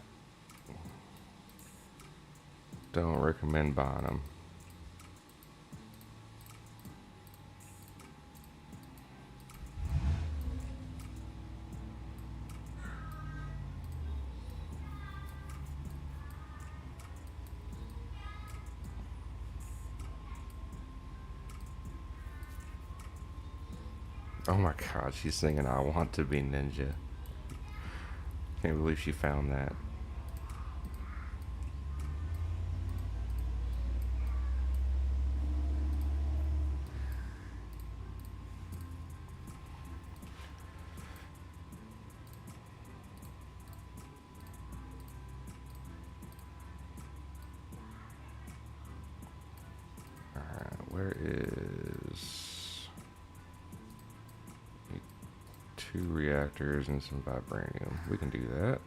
Speaker 1: Don't recommend buying them. Oh my god, she's singing I Want to Be Ninja. Can't believe she found that. Alright, where is... Need 2 reactors and some vibranium. We can do that.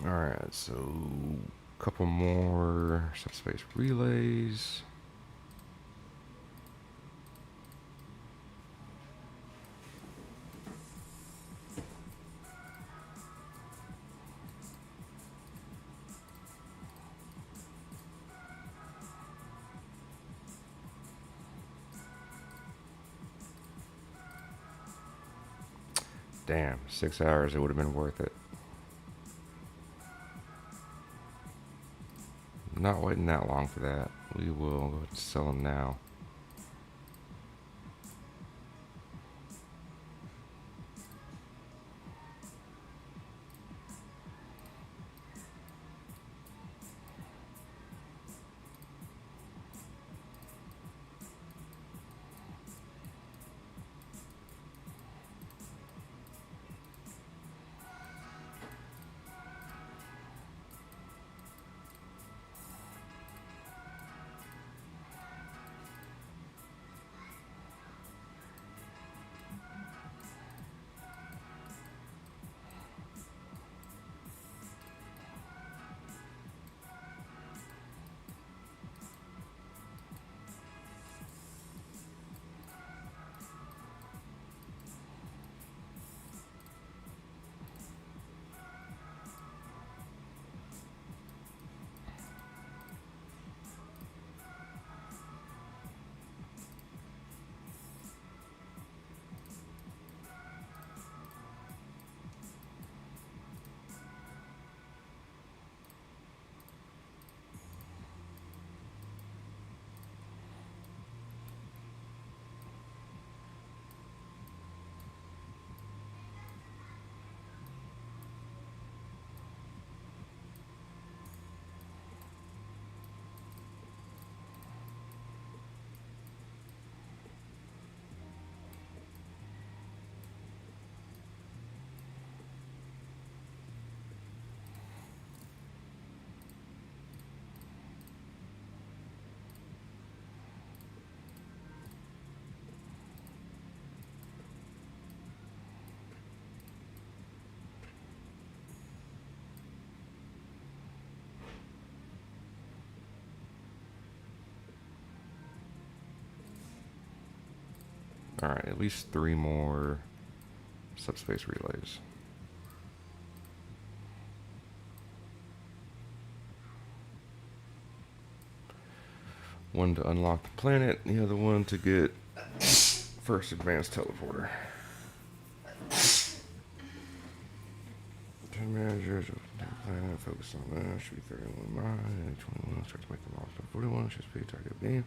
Speaker 1: Alright, so a couple more subspace relays. Damn, 6 hours, it would have been worth it. Not waiting that long for that. We will go ahead and sell them now. Alright, at least 3 more subspace relays. One to unlock the planet, the other one to get first advanced teleporter. 10 managers of the planet, focus on that. Should be 31 mine, 21 starts making them off. 41 should be target beam.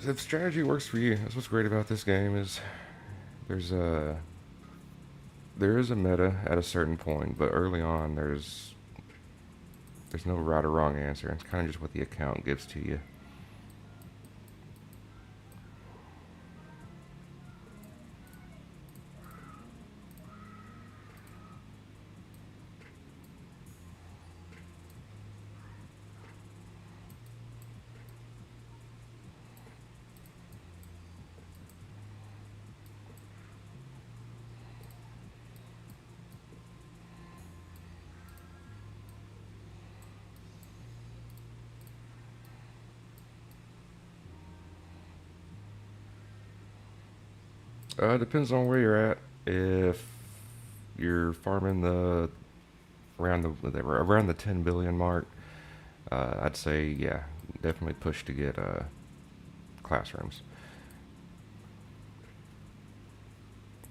Speaker 1: If strategy works for you, that's what's great about this game is there is a meta at a certain point, but early on there's no right or wrong answer. It's kind of just what the account gives to you. Depends on where you're at. If you're farming around the 10 billion mark, I'd say yeah, definitely push to get classrooms.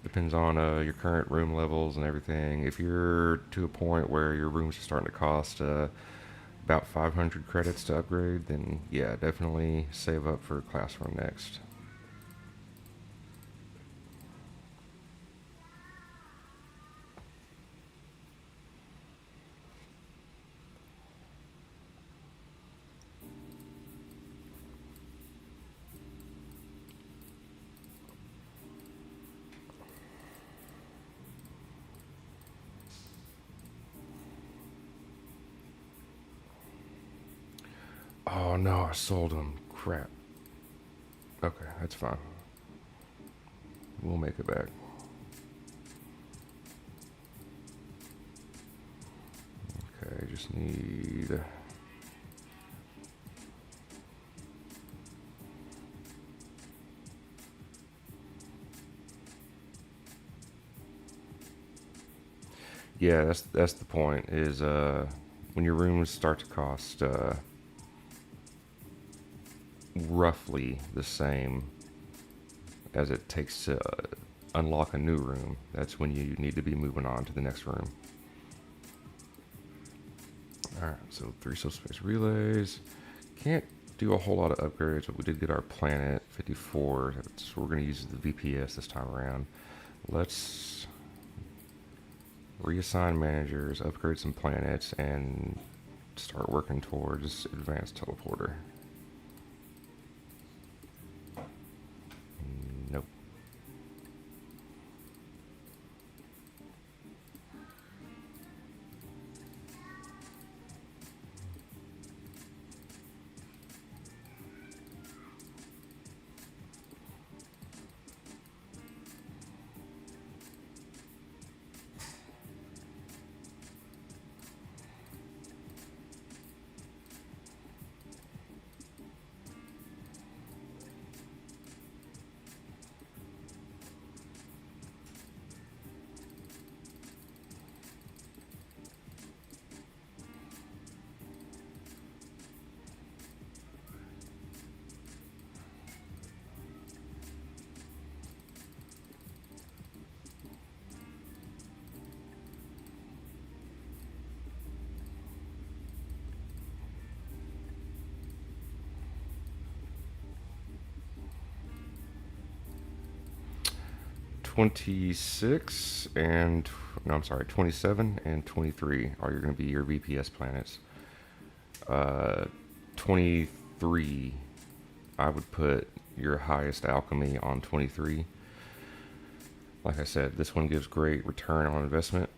Speaker 1: Depends on your current room levels and everything. If you're to a point where your rooms are starting to cost about 500 credits to upgrade, then yeah, definitely save up for classroom next. Oh no, I sold them. Crap. Okay, that's fine. We'll make it back. Okay, just need... Yeah, that's the point, is when your rooms start to cost roughly the same as it takes to unlock a new room, that's when you need to be moving on to the next room. Alright, so 3 subspace relays. Can't do a whole lot of upgrades, but we did get our planet 54, so we're going to use the VPS this time around. Let's reassign managers, upgrade some planets, and start working towards advanced teleporter. Nope. No, I'm sorry, 27 and 23 are going to be your VPS planets. 23, I would put your highest alchemy on 23. Like I said, this one gives great return on investment.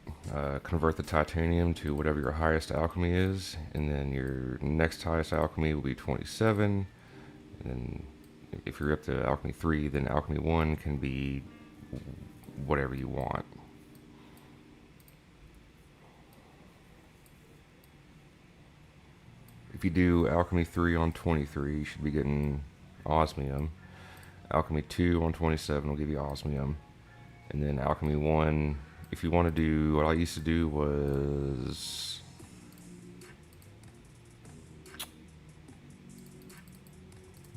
Speaker 1: Convert the titanium to whatever your highest alchemy is, and then your next highest alchemy will be 27. And then if you're up to alchemy 3, then alchemy 1 can be whatever you want. If you do Alchemy 3 on 23, you should be getting Osmium. Alchemy 2 on 27 will give you Osmium. And then Alchemy 1, if you want to do, what I used to do was...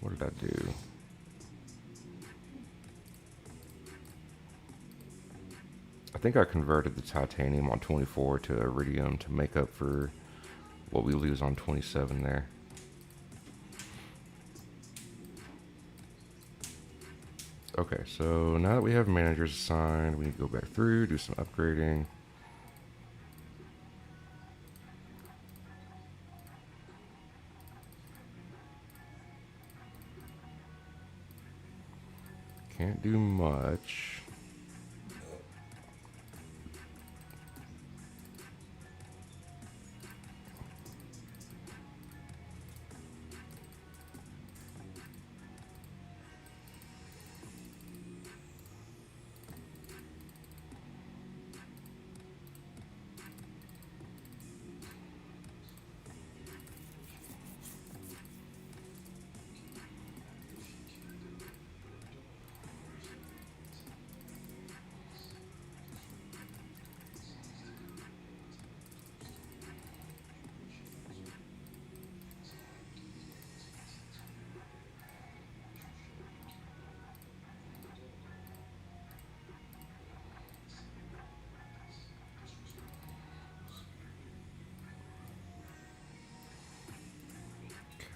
Speaker 1: What did I do? I think I converted the titanium on 24 to iridium to make up for what we lose on 27 there. Okay, so now that we have managers assigned, we need to go back through, do some upgrading. Can't do much.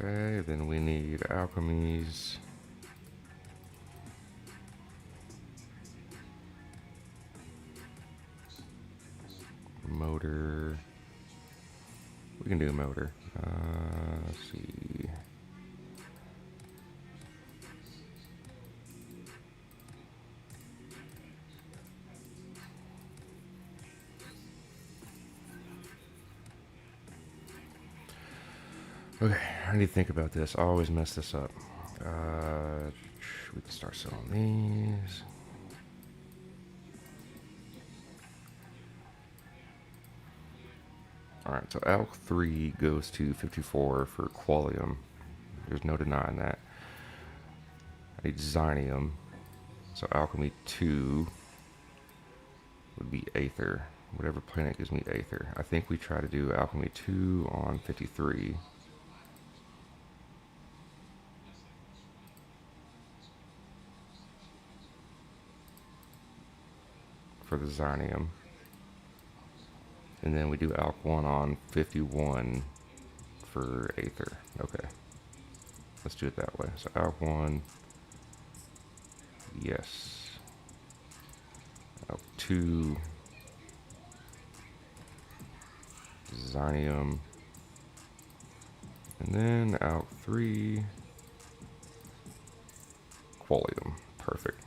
Speaker 1: Okay, then we need alchemies. Motor. We can do a motor. Let's see. Okay, I need to think about this. I always mess this up. We can start selling these. Alright, so Alch 3 goes to 54 for Qualium. There's no denying that. I need Xynium. So Alchemy 2 would be Aether. Whatever planet gives me Aether. I think we try to do Alchemy 2 on 53. For the Xynium. And then we do Alch 1 on 51 for Aether. Okay. Let's do it that way. So Alch 1. Yes. Alch 2. Xynium. And then Alch 3. Qualium. Perfect.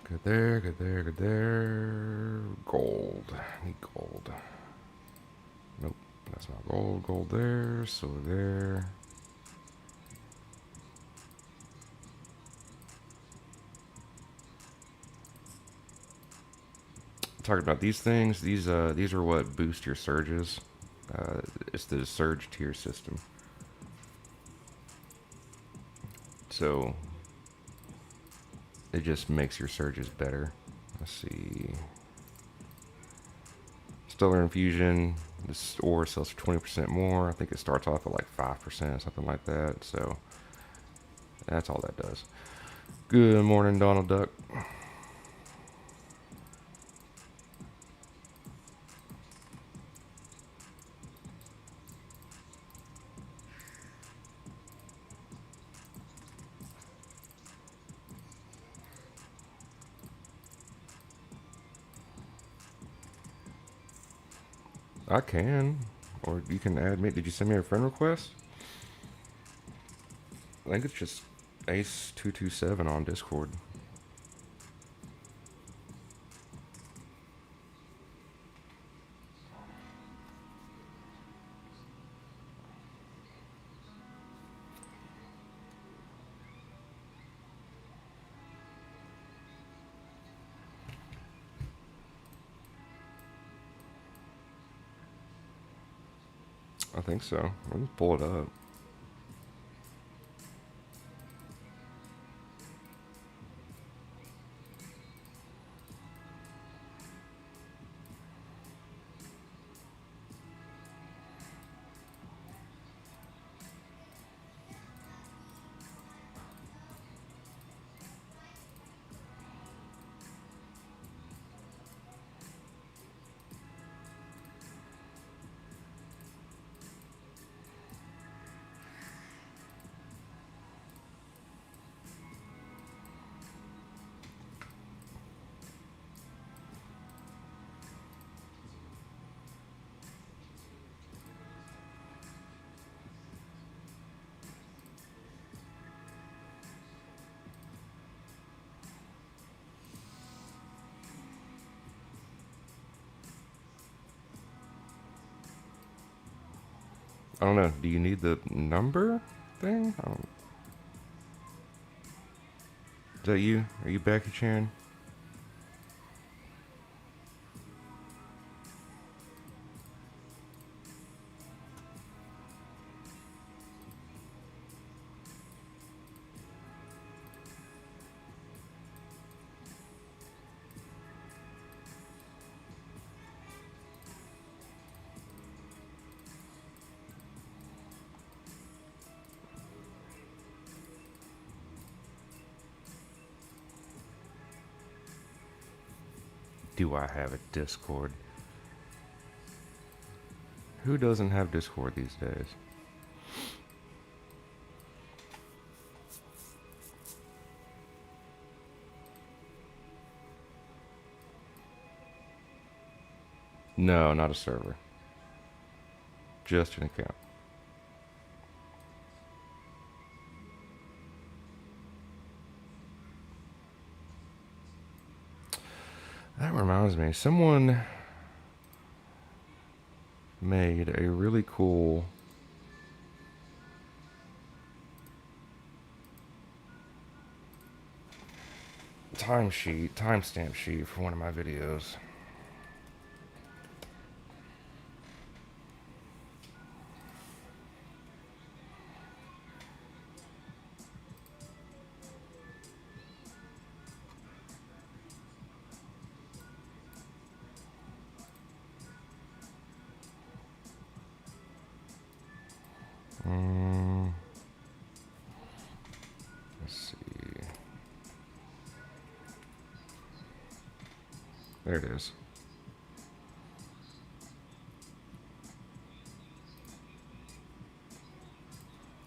Speaker 1: Good there, good there, good there. Gold. I need gold. Nope, that's not gold. Gold there, silver there. Talking about these things, these are what boost your surges. It's the surge tier system. So it just makes your surges better. Let's see. Stellar Infusion. This ore sells for 20% more. I think it starts off at like 5%, something like that. So that's all that does. Good morning, Donald Duck. I can, or you can add me. Did you send me a friend request? I think it's just Ace227 on Discord. I think so. Let me pull it up. I don't know. Do you need the number thing? I don't... Is that you? Are you Becky Chan? Do I have a Discord? Who doesn't have Discord these days? No, not a server. Just an account. That reminds me, someone made a really cool timestamp sheet for one of my videos. Let's see. There it is.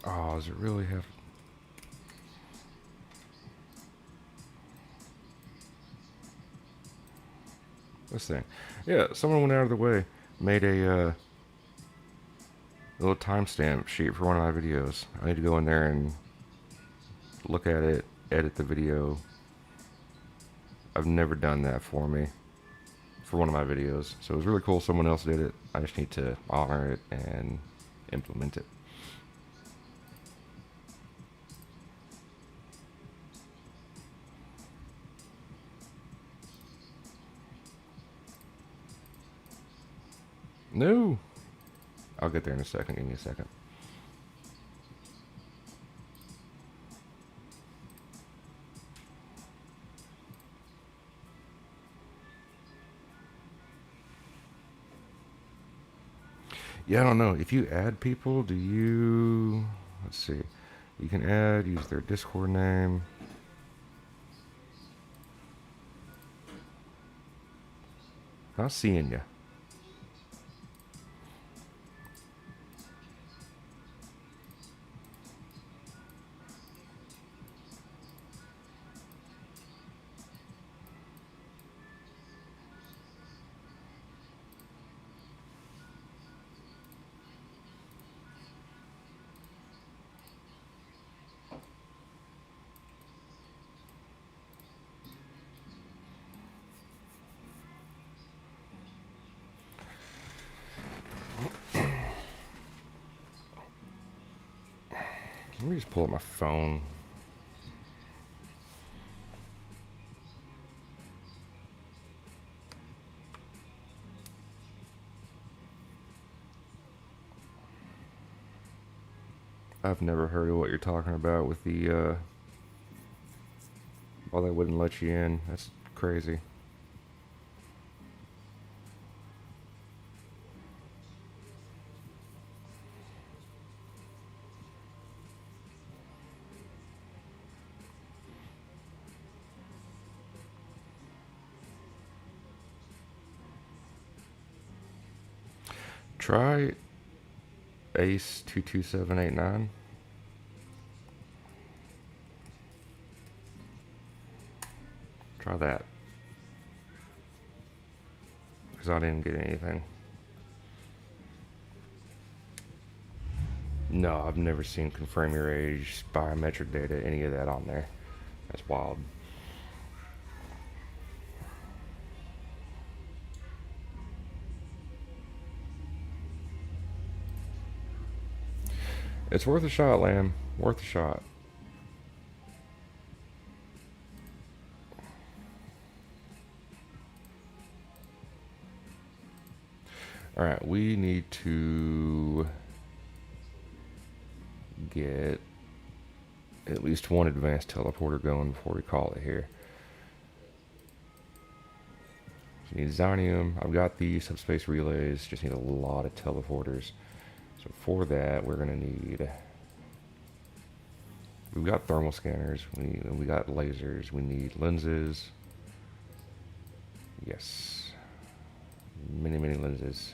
Speaker 1: Oh, does it really have... This thing. Yeah, someone went out of the way, made a little timestamp sheet for one of my videos. I need to go in there and look at it, edit the video. I've never done that for me, for one of my videos. So it was really cool someone else did it. I just need to honor it and implement it. No! I'll get there in a second. Give me a second. Yeah, I don't know. If you add people, do you... Let's see. You can add, use their Discord name. Not seeing you. Let me just pull up my phone. I've never heard of what you're talking about with the, well, they wouldn't let you in. That's crazy. Try Ace 22789. Try that. Because I didn't get anything. No, I've never seen confirm your age, biometric data, any of that on there. That's wild. It's worth a shot, Lamb. Worth a shot. Alright, we need to get at least one advanced teleporter going before we call it here. So we need Zonium. I've got the subspace relays. Just need a lot of teleporters. So for that, we're going to need... We've got thermal scanners. We got lasers. We need lenses. Yes. Many, many lenses.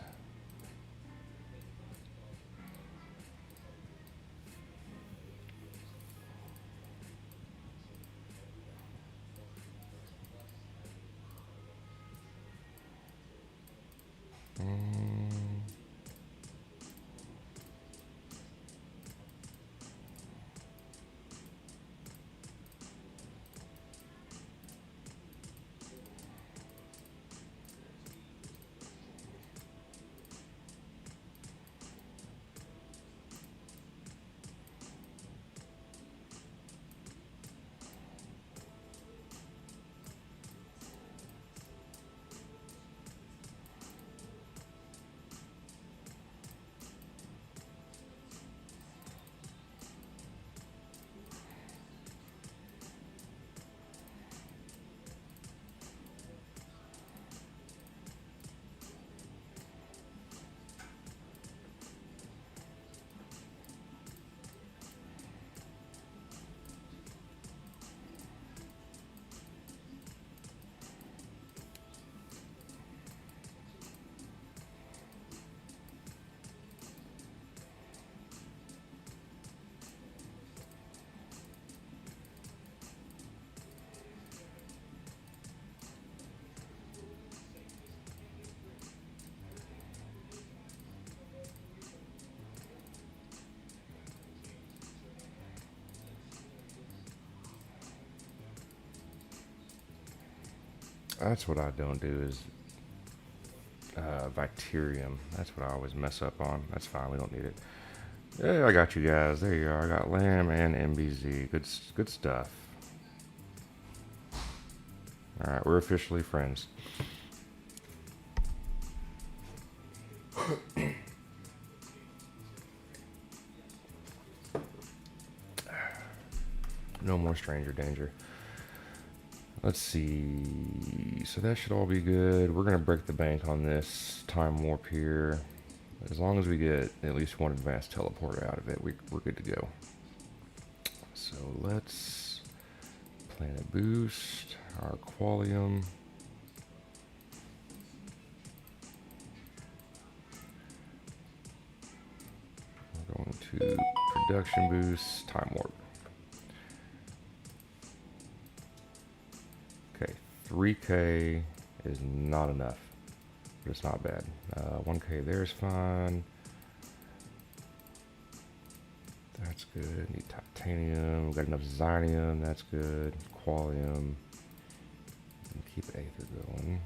Speaker 1: That's what I don't do is Victerium. That's what I always mess up on. That's fine. We don't need it. Yeah, I got you guys. There you are. I got Lamb and MBZ. Good stuff. All right, we're officially friends. No more stranger danger. Let's see. So that should all be good. We're going to break the bank on this time warp here. As long as we get at least one advanced teleporter out of it, we're good to go. So let's planet boost our qualium. We're going to production boost, time warp. Okay, 3K is not enough, but it's not bad. 1K there is fine. That's good. Need titanium. We've got enough Zonium. That's good. Qualium. And keep Aether going.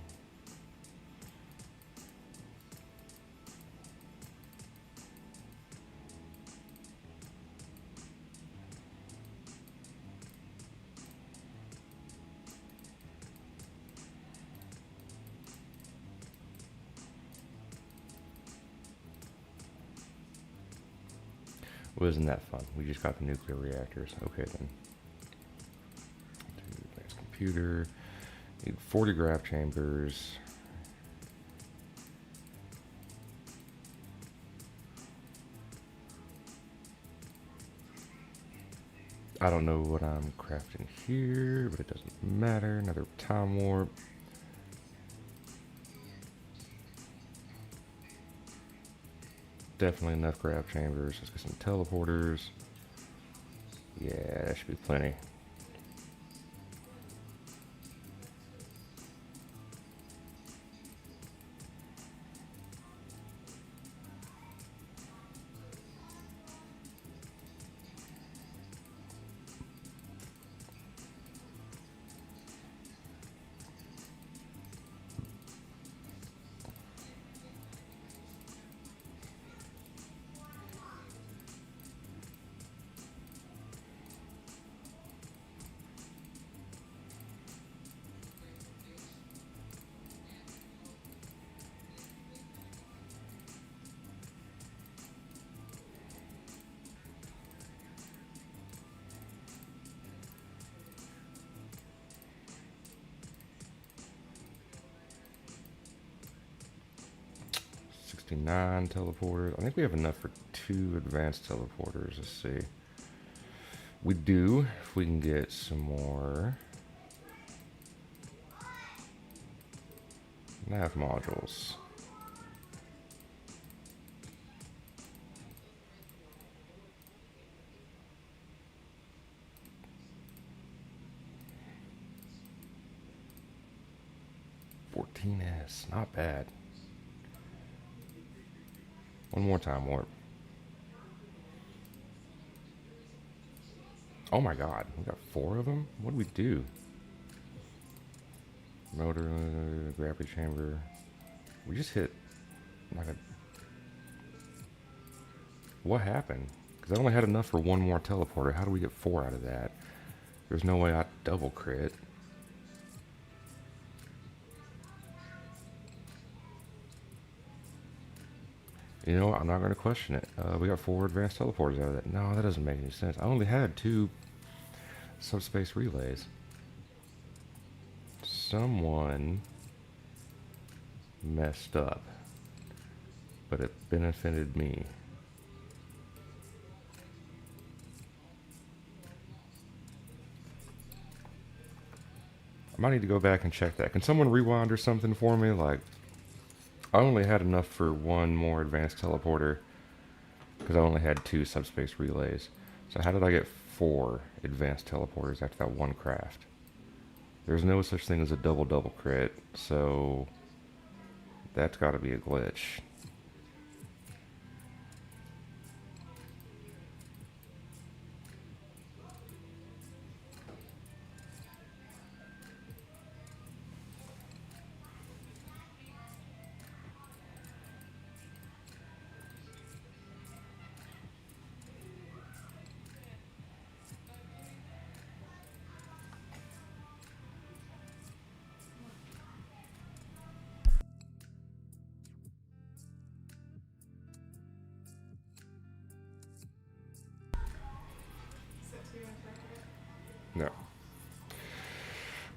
Speaker 1: Well, isn't that fun? We just got the nuclear reactors. Okay then. Advanced computer. Need 40 graph chambers. I don't know what I'm crafting here, but it doesn't matter. Another time warp. Definitely enough grab chambers. Let's get some teleporters. Yeah, that should be plenty. Nine teleporters. I think we have enough for 2 advanced teleporters. Let's see. We do. If we can get some more nav modules. $14S, not bad. One more time warp. Oh my god, we got 4 of them? What do we do? Motor, gravity chamber. We just hit like a... What happened? Because I only had enough for 1 more teleporter. How do we get 4 out of that? There's no way I double crit. You know what? I'm not going to question it. We got 4 advanced teleporters out of that. No, that doesn't make any sense. I only had 2 subspace relays. Someone messed up, but it benefited me. I might need to go back and check that. Can someone rewind or something for me? Like, I only had enough for 1 more advanced teleporter because I only had 2 subspace relays. So how did I get 4 advanced teleporters after that 1 craft? There's no such thing as a double crit, so that's got to be a glitch. No.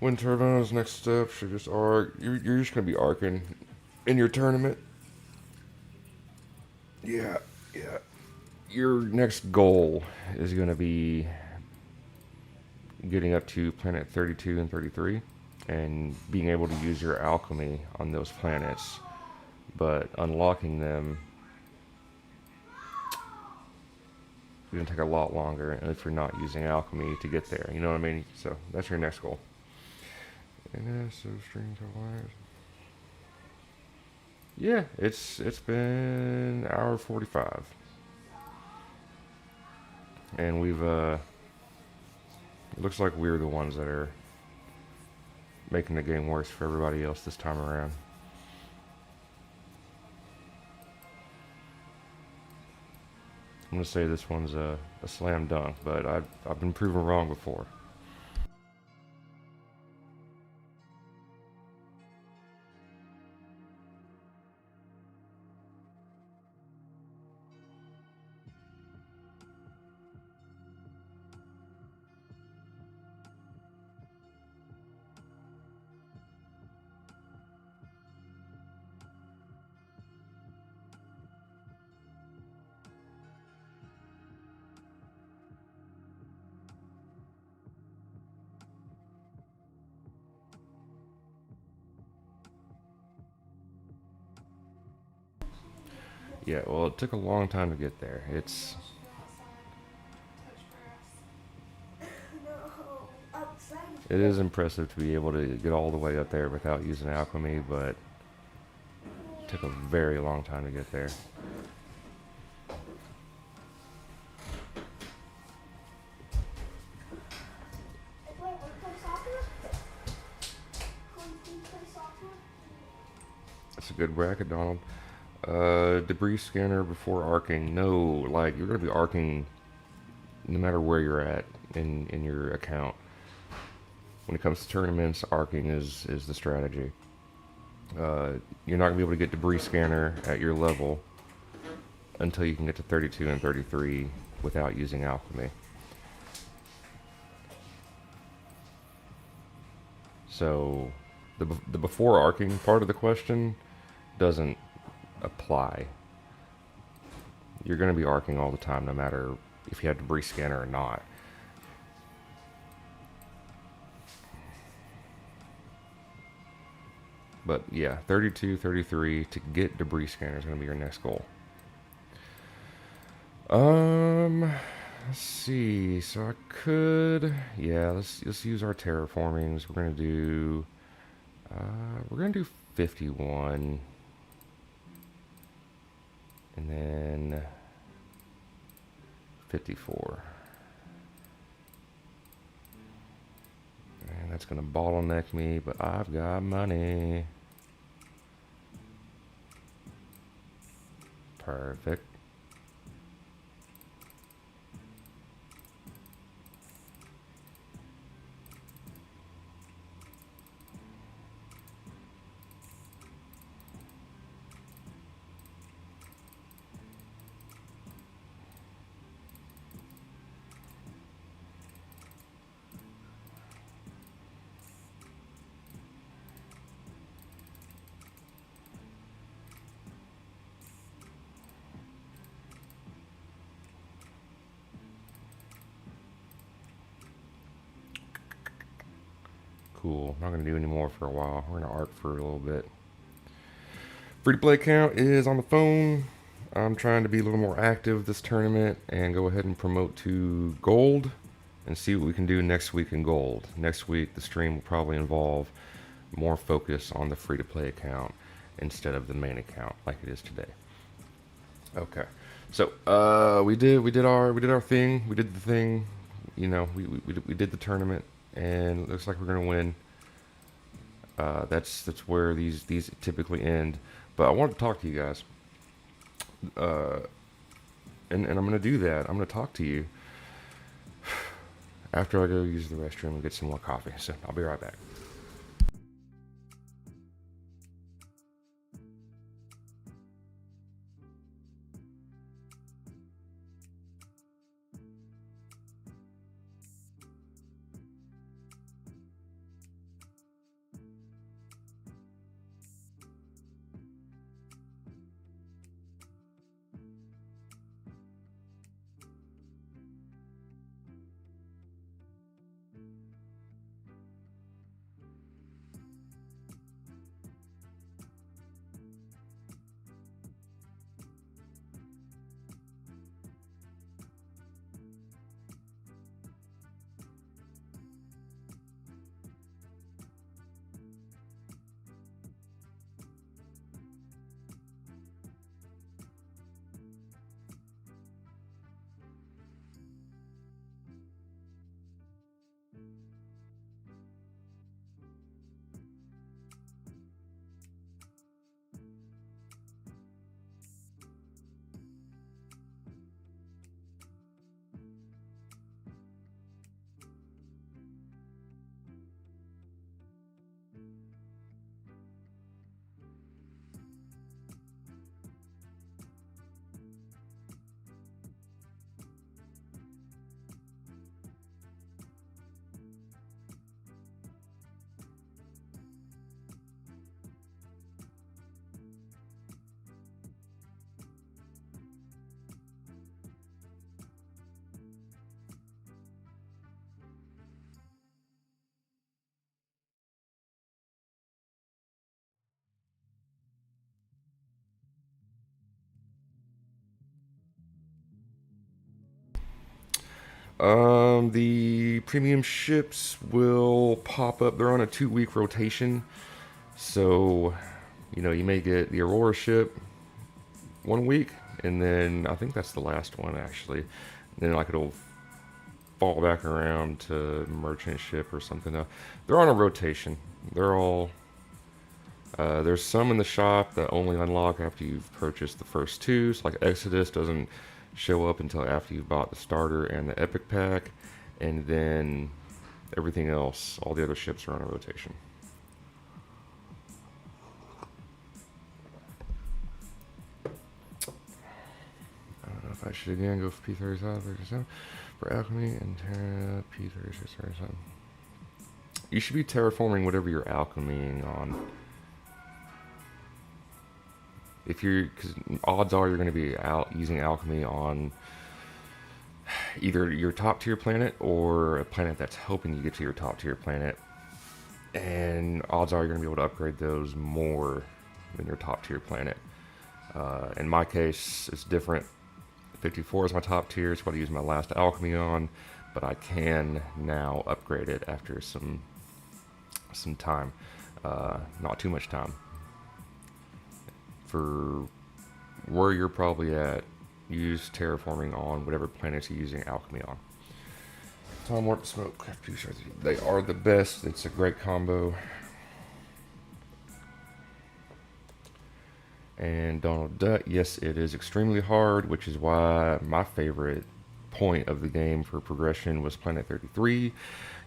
Speaker 1: Wind turbines, next step should just arc. You're just going to be arcing in your tournament. Yeah. Your next goal is going to be getting up to planet 32 and 33 and being able to use your alchemy on those planets. But unlocking them is going to take a lot longer if you're not using alchemy to get there. You know what I mean? So that's your next goal. And so streams of wires. Yeah, it's been hour 45. And we've it looks like we're the ones that are making the game worse for everybody else this time around. I'm gonna say this one's a slam dunk, but I've been proven wrong before. Yeah, well, it took a long time to get there.
Speaker 2: Maybe I should go outside and touch grass.
Speaker 3: No, outside is
Speaker 1: It is
Speaker 3: cold.
Speaker 1: impressive to be able to get all the way up there without using alchemy, but it took a very long time to get there.
Speaker 3: Hey, wait, wanna play soccer? Can we play soccer?
Speaker 1: That's a good bracket, Donald. Debris scanner before arcing. No, like you're gonna be arcing no matter where you're at in your account. When it comes to tournaments, arcing is the strategy. You're not gonna be able to get debris scanner at your level until you can get to 32 and 33 without using alchemy. So the before arcing part of the question doesn't apply. You're going to be arcing all the time, no matter if you have debris scanner or not. But yeah, 32, 33 to get debris scanner is going to be your next goal. Let's see. So I could, yeah, let's use our terraformings. We're gonna do 51, and then 54. And that's gonna bottleneck me, but I've got money. Perfect. Cool. Not gonna do any more for a while. We're gonna arc for a little bit. Free to play account is on the phone. I'm trying to be a little more active this tournament and go ahead and promote to gold and see what we can do next week in gold. Next week, the stream will probably involve more focus on the free to play account instead of the main account like it is today. Okay. So we did our thing. We did the thing. You know, we did the tournament, and it looks like we're gonna win. That's where these typically end. But I wanted to talk to you guys, uh, and I'm gonna do that. I'm gonna talk to you after I go use the restroom and get some more coffee. So I'll be right back. The premium ships will pop up. They're on a 2 week rotation. So, you may get the Aurora ship 1 week, and then I think that's the last one actually. And then like it'll fall back around to merchant ship or something. They're on a rotation. They're all there's some in the shop that only unlock after you've purchased the first two. So like Exodus doesn't show up until after you've bought the starter and the epic pack, and then everything else, all the other ships are on a rotation. I don't know if I should again go for P35, 37 for alchemy and Terra P36, 37. You should be terraforming whatever you're alchemying on. Because odds are you're going to be out using alchemy on either your top tier planet or a planet that's helping you get to your top tier planet, and odds are you're going to be able to upgrade those more than your top tier planet. In my case, it's different. 54 is my top tier. It's what I use my last alchemy on, but I can now upgrade it after some time, not too much time. For where you're probably at, use terraforming on whatever planets you're using alchemy on. Time Warp Smoke, they are the best. It's a great combo. And Donald Duck, yes, it is extremely hard, which is why my favorite point of the game for progression was Planet 33.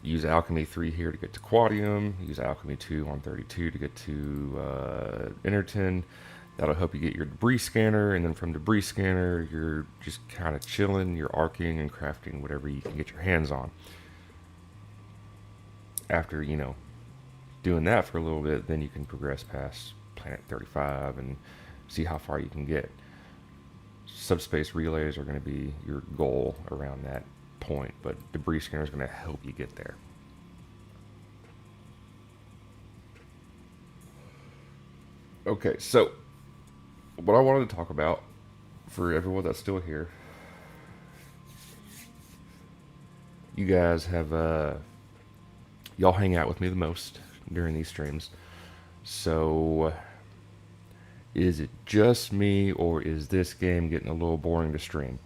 Speaker 1: Use Alchemy 3 here to get to Quadium. Use Alchemy 2 on 32 to get to Interton. That'll help you get your debris scanner, and then from debris scanner, you're just kind of chilling, you're arcing and crafting whatever you can get your hands on. After, doing that for a little bit, then you can progress past Planet 35 and see how far you can get. Subspace relays are going to be your goal around that point, but debris scanner is going to help you get there. Okay, so what I wanted to talk about for everyone that's still here, you guys have y'all hang out with me the most during these streams. So is it just me, or is this game getting a little boring to stream?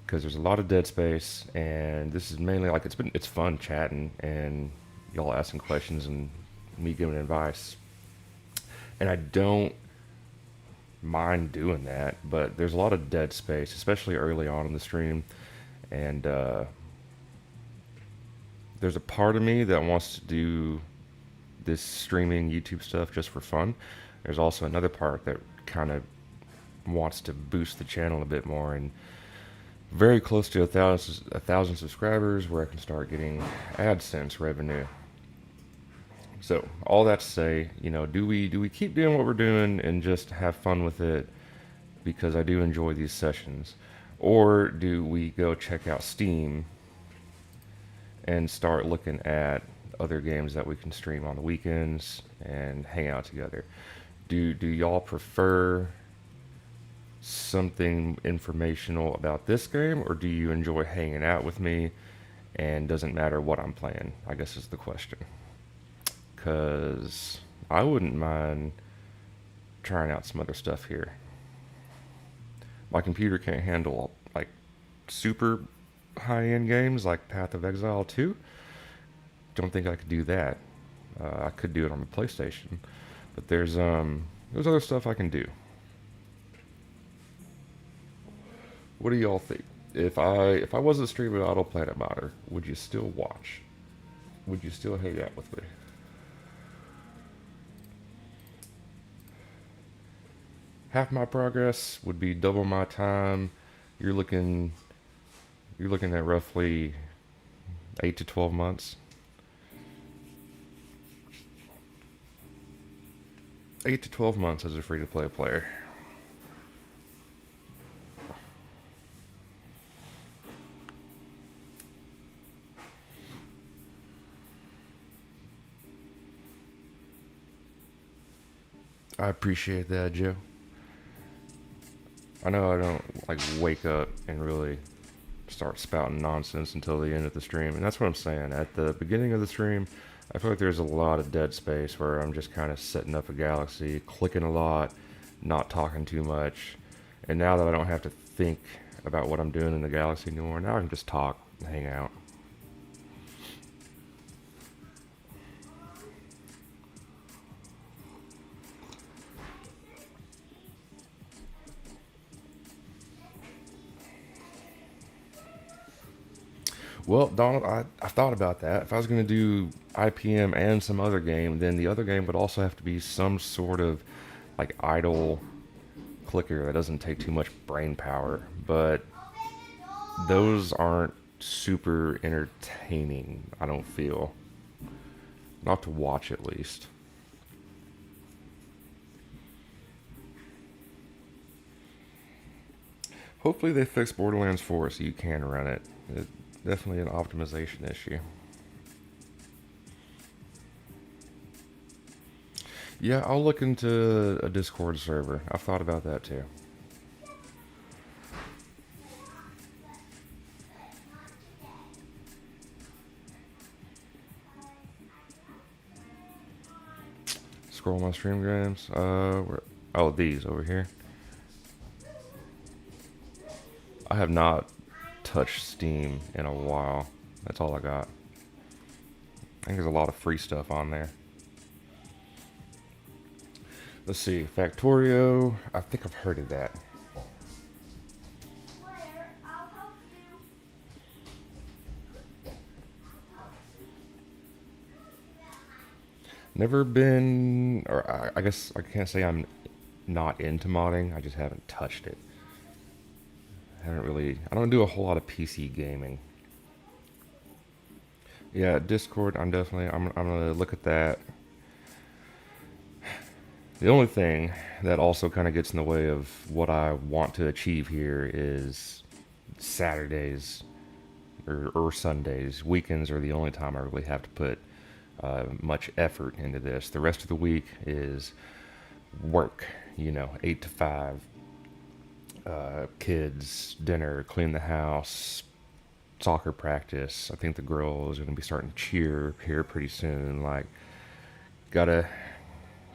Speaker 1: Because there's a lot of dead space, and this is mainly like it's fun chatting and y'all asking questions and me giving advice, and I don't mind doing that, but there's a lot of dead space, especially early on in the stream, and there's a part of me that wants to do this streaming YouTube stuff just for fun. There's also another part that kind of wants to boost the channel a bit more, and very close to 1,000 subscribers where I can start getting AdSense revenue. So all that to say, do we keep doing what we're doing and just have fun with it because I do enjoy these sessions, or do we go check out Steam and start looking at other games that we can stream on the weekends and hang out together? Do y'all prefer something informational about this game, or do you enjoy hanging out with me and doesn't matter what I'm playing, I guess is the question. Because I wouldn't mind trying out some other stuff here. My computer can't handle like super high-end games like Path of Exile 2. Don't think I could do that. I could do it on the PlayStation, but there's other stuff I can do. What do y'all think? If I wasn't streaming Auto Planet Modder, would you still watch? Would you still hang out with me? Half my progress would be double my time. You're looking at roughly 8 to 12 months. 8 to 12 months as a free-to-play player. I appreciate that, Joe. I know I don't wake up and really start spouting nonsense until the end of the stream. And that's what I'm saying. At the beginning of the stream, I feel like there's a lot of dead space where I'm just kind of setting up a galaxy, clicking a lot, not talking too much. And now that I don't have to think about what I'm doing in the galaxy anymore, now I can just talk and hang out. Well, Donald, I thought about that. If I was going to do IPM and some other game, then the other game would also have to be some sort of like idle clicker that doesn't take too much brain power. But those aren't super entertaining, I don't feel. Not to watch, at least. Hopefully they fix Borderlands 4 so you can run it. It's definitely an optimization issue. Yeah, I'll look into a Discord server. I've thought about that too. Scroll my stream grams. Oh, these over here. I have not touched Steam in a while. That's all I got. I think there's a lot of free stuff on there. Let's see, Factorio. I think I've heard of that.
Speaker 3: Claire, I'll help you.
Speaker 1: Never been, or I guess I can't say I'm not into modding. I just haven't touched it. I don't do a whole lot of PC gaming. Yeah, Discord. I'm gonna look at that. The only thing that also kind of gets in the way of what I want to achieve here is Saturdays or Sundays. Weekends are the only time I really have to put much effort into this. The rest of the week is work, 8 to 5, kids, dinner, clean the house, soccer practice. I think the girl is going to be starting to cheer here pretty soon. Like, gotta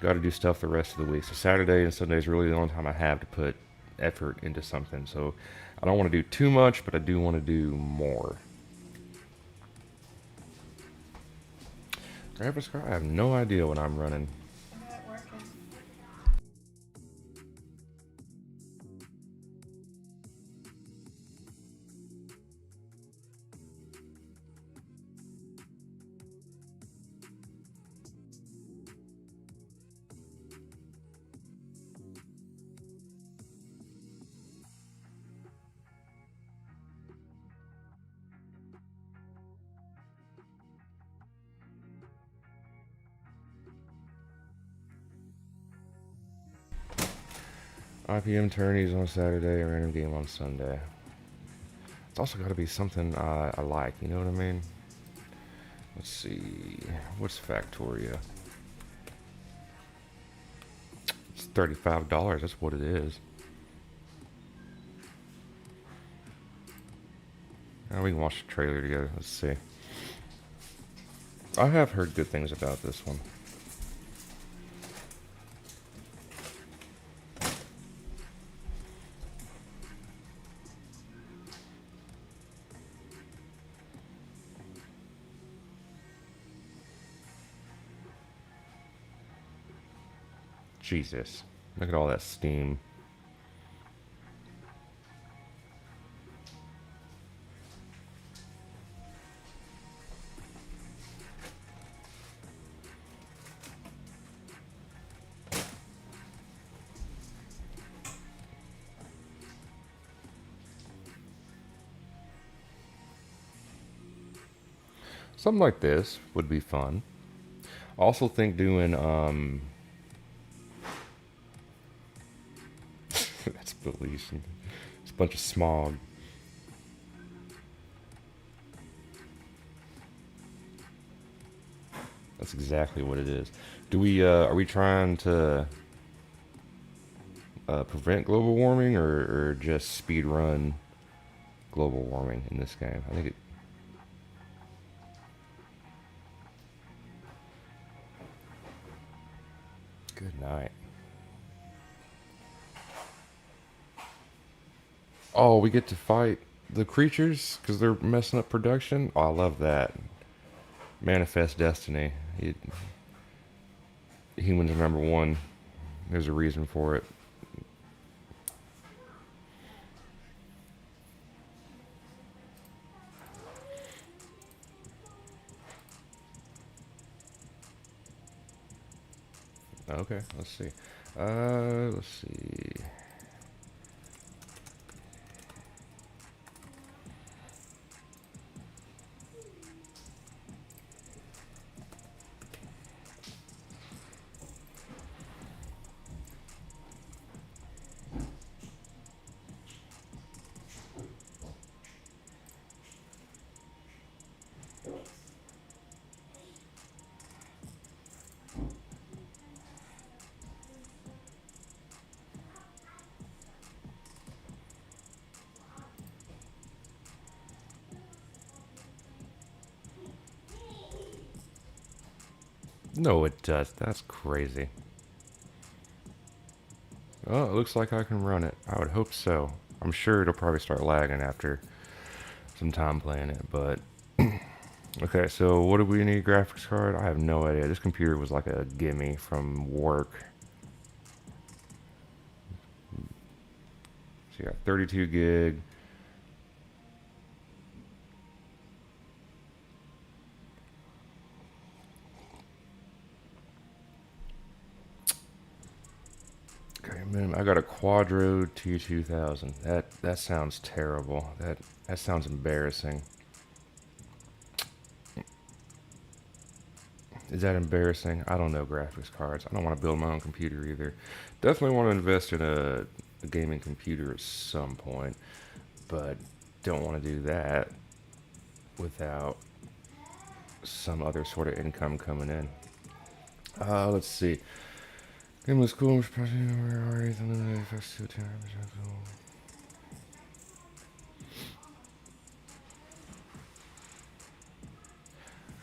Speaker 1: do stuff the rest of the week. So Saturday and Sunday is really the only time I have to put effort into something. So I don't want to do too much, but I do want to do more. Graphics card? I have no idea what I'm running.
Speaker 2: Not working.
Speaker 1: IPM tourneys on Saturday, a random game on Sunday. It's also got to be something I like, you know what I mean? Let's see, what's Factoria? It's $35, that's what it is. Now we can watch the trailer together, let's see. I have heard good things about this one. Jesus, look at all that steam. Something like this would be fun. I also think doing that's Belize. It's a bunch of smog. That's exactly what it is. Do we are we trying to prevent global warming or just speed run global warming in this game. I think it. Good night. Oh, we get to fight the creatures because they're messing up production. Oh, I love that. Manifest destiny. Humans are number one. There's a reason for it. Okay, let's see. Let's see. No, it does. That's crazy. Oh, it looks like I can run it. I would hope so. I'm sure it'll probably start lagging after some time playing it, but okay, so what do we need? Graphics card? I have no idea. This computer was like a gimme from work. So you got 32 gig. Okay, man, I got a Quadro T2000. That sounds terrible. That sounds embarrassing. Is that embarrassing? I don't know graphics cards. I don't want to build my own computer either. Definitely want to invest in a gaming computer at some point, but don't want to do that without some other sort of income coming in. Let's see. Game was cool.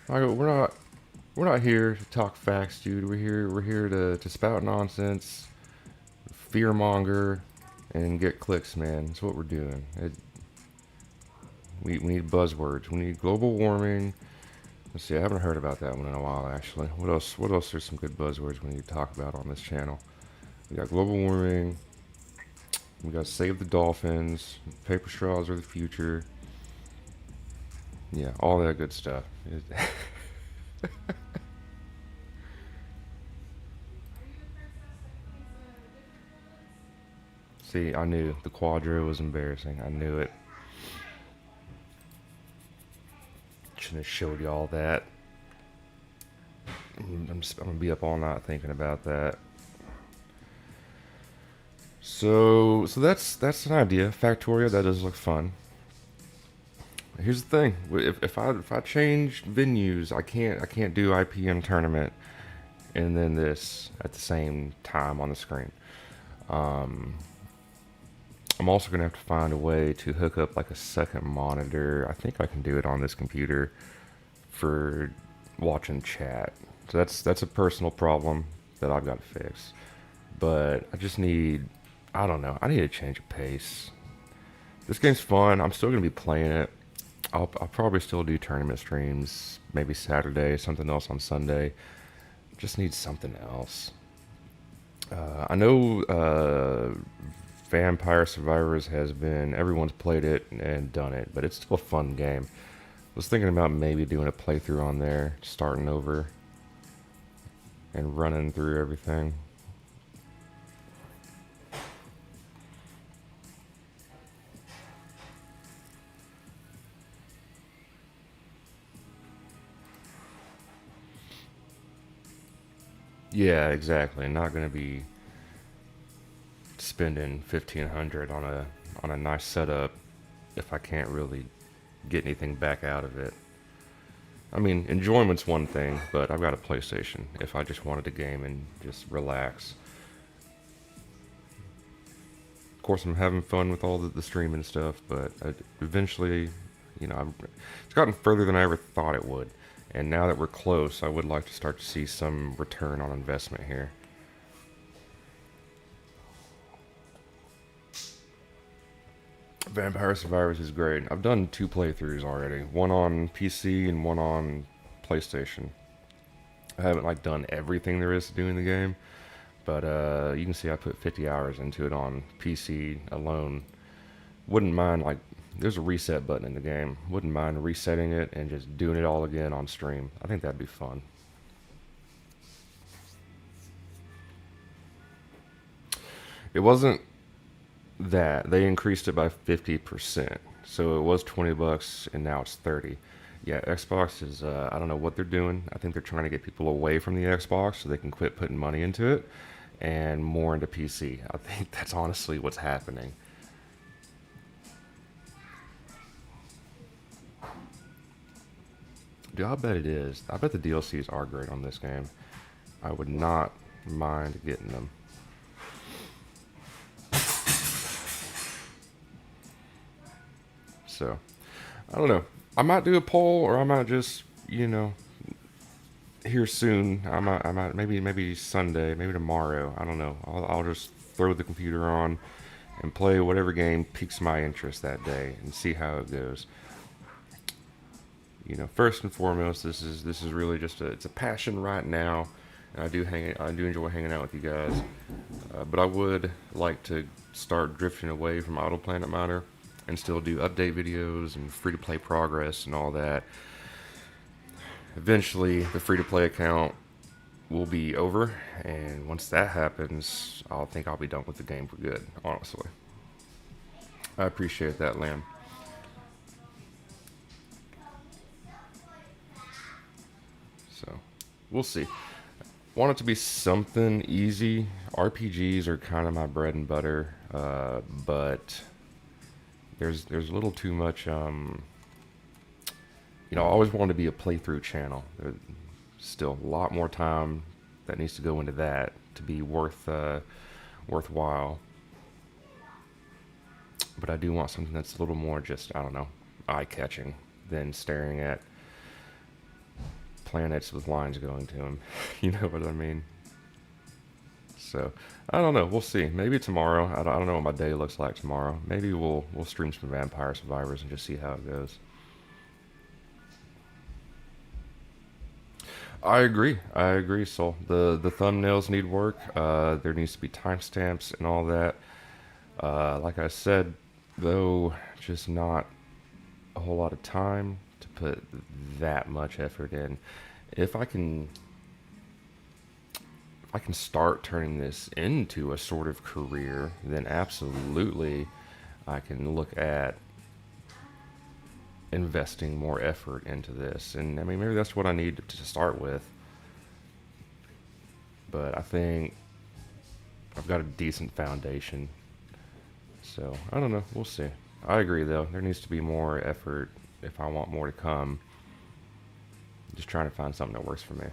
Speaker 1: We're not here to talk facts, dude. We're here to spout nonsense, fearmonger, and get clicks, man. That's what we're doing. We need buzzwords. We need global warming. Let's see. I haven't heard about that one in a while, actually. What else? What else are some good buzzwords we need to talk about on this channel? We got global warming. We got save the dolphins. Paper straws are the future. Yeah, all that good stuff. See, I knew the Quadro was embarrassing. I knew it. Shouldn't have showed y'all that. I'm gonna be up all night thinking about that. So that's an idea. Factorio, that does look fun. Here's the thing: if I change venues, I can't do IPM tournament and then this at the same time on the screen. Um, I'm also gonna have to find a way to hook up like a second monitor. I think I can do it on this computer for watching chat. So that's a personal problem that I've got to fix. But I just need, I don't know, I need to change of pace. This game's fun. I'm still gonna be playing it. I'll probably still do tournament streams, maybe Saturday, something else on Sunday. Just need something else. I know Vampire Survivors has been, everyone's played it and done it, but it's still a fun game. I was thinking about maybe doing a playthrough on there, starting over and running through everything. Yeah, exactly. Not gonna be spending 1,500 on a nice setup if I can't really get anything back out of it. I mean, enjoyment's one thing, but I've got a PlayStation. If I just wanted to game and just relax, course, I'm having fun with all the streaming stuff, but eventually, it's gotten further than I ever thought it would. And now that we're close, I would like to start to see some return on investment here. Vampire Survivors is great. I've done 2 playthroughs already, one on PC and one on PlayStation. I haven't like done everything there is to do in the game, but you can see I put 50 hours into it on PC alone. Wouldn't mind like there's a reset button in the game. Wouldn't mind resetting it and just doing it all again on stream. I think that'd be fun. It wasn't that they increased it by 50%. So it was $20 and now it's 30. Yeah, Xbox is I don't know what they're doing. I think they're trying to get people away from the Xbox so they can quit putting money into it and more into PC. I think that's honestly what's happening. Dude, I bet it is. I bet the DLCs are great on this game. I would not mind getting them. So, I don't know. I might do a poll, or I might just, here soon. I might maybe Sunday, maybe tomorrow. I don't know. I'll just throw the computer on and play whatever game piques my interest that day and see how it goes. First and foremost, this is really just it's a passion right now, and I do enjoy hanging out with you guys. But I would like to start drifting away from Auto Planet Miner and still do update videos and free-to-play progress and all that. Eventually, the free-to-play account will be over, and once that happens, I'll be done with the game for good, honestly. I appreciate that, Lamb. So, we'll see. Want it to be something easy. RPGs are kind of my bread and butter, but there's a little too much. I always wanted to be a playthrough channel. There's still a lot more time that needs to go into that to be worthwhile. But I do want something that's a little more just, I don't know, eye-catching than staring at planets with lines going to them. You know what I mean? So, I don't know. We'll see. Maybe tomorrow. I don't know what my day looks like tomorrow. Maybe we'll stream some Vampire Survivors and just see how it goes. I agree, Sol. The thumbnails need work. There needs to be timestamps and all that. Like I said, though, just not a whole lot of time to put that much effort in. If I can start turning this into a sort of career, then absolutely I can look at investing more effort into this. And I mean, maybe that's what I need to start with. But I think I've got a decent foundation. So, I don't know. We'll see. I agree, though. There needs to be more effort if I want more to come. Just trying to find something that works for me.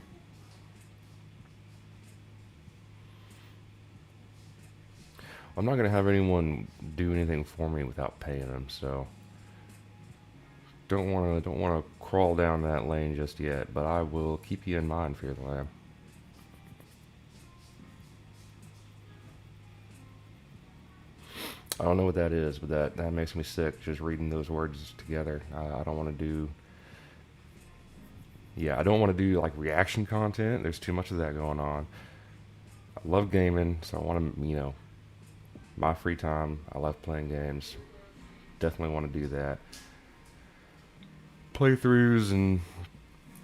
Speaker 1: I'm not going to have anyone do anything for me without paying them, so don't want to crawl down that lane just yet, but I will keep you in mind, Fear the Lamb. I don't know what that is, but that makes me sick just reading those words together. I don't want to do... Yeah, I don't want to do like reaction content. There's too much of that going on. I love gaming, so I want to, my free time, I love playing games. Definitely want to do that. Playthroughs and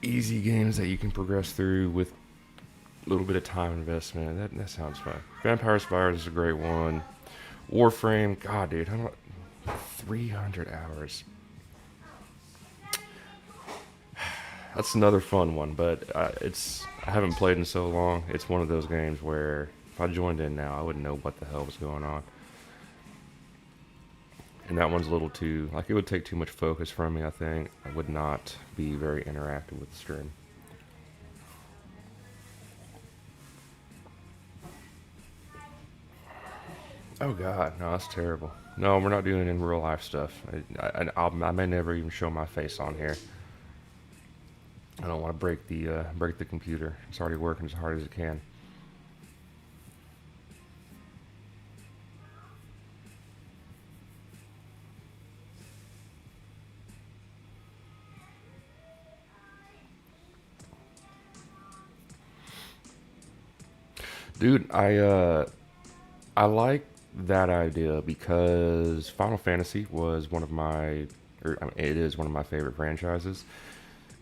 Speaker 1: easy games that you can progress through with a little bit of time investment. That sounds fun. Vampire Survivors is a great one. Warframe, God, dude, 300 hours. That's another fun one, but I haven't played in so long. It's one of those games where if I joined in now, I wouldn't know what the hell was going on. And that one's a little too, it would take too much focus from me, I think. I would not be very interactive with the stream. Oh God, no, that's terrible. No, we're not doing in real life stuff. I may never even show my face on here. I don't want to break the computer. It's already working as hard as it can. Dude, I like that idea because Final Fantasy was one of my, or I mean, it is one of my favorite franchises.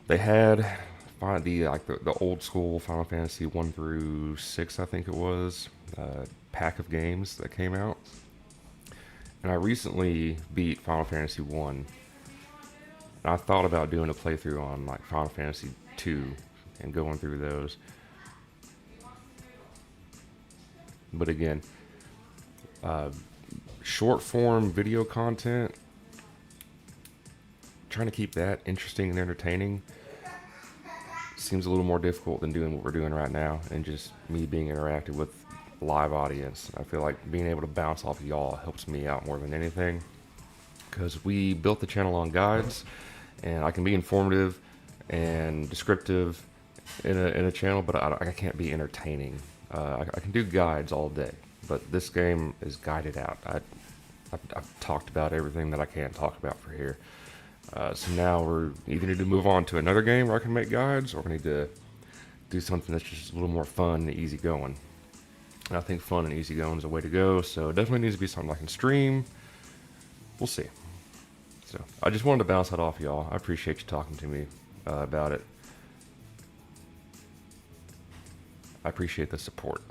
Speaker 1: They had the old school Final Fantasy 1 through 6, I think it was, pack of games that came out, and I recently beat Final Fantasy 1. And I thought about doing a playthrough on like Final Fantasy 2 and going through those, but again, uh, short form video content, trying to keep that interesting and entertaining seems a little more difficult than doing what we're doing right now and just me being interactive with live audience. I feel like being able to bounce off of y'all helps me out more than anything because we built the channel on guides and I can be informative and descriptive in a channel, but I can't be entertaining. I can do guides all day, but this game is guided out. I've talked about everything that I can talk about for here. So now we're either need to move on to another game where I can make guides, or we need to do something that's just a little more fun and easy going. And I think fun and easy going is a way to go. So it definitely needs to be something I can stream. We'll see. So I just wanted to bounce that off y'all. I appreciate you talking to me about it. I appreciate the support.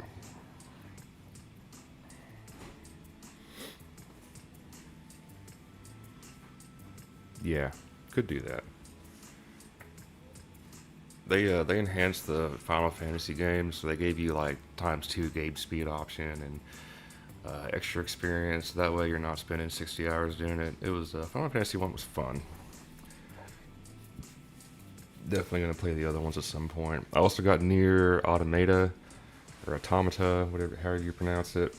Speaker 1: Yeah, could do that. They enhanced the Final Fantasy games, so they gave you like ×2 game speed option and extra experience. That way you're not spending 60 hours doing it. It was Final Fantasy 1 was fun. Definitely gonna play the other ones at some point. I also got Near Automata or Automata, whatever however you pronounce it.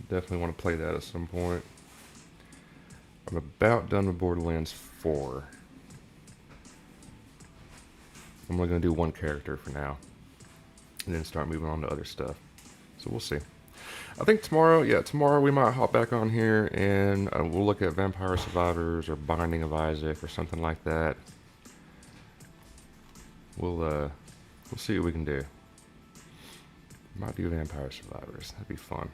Speaker 1: Definitely want to play that at some point. I'm about done with Borderlands 4. I'm only going to do one character for now. And then start moving on to other stuff. So we'll see. I think tomorrow we might hop back on here and we'll look at Vampire Survivors or Binding of Isaac or something like that. We'll see what we can do. Might do Vampire Survivors. That'd be fun.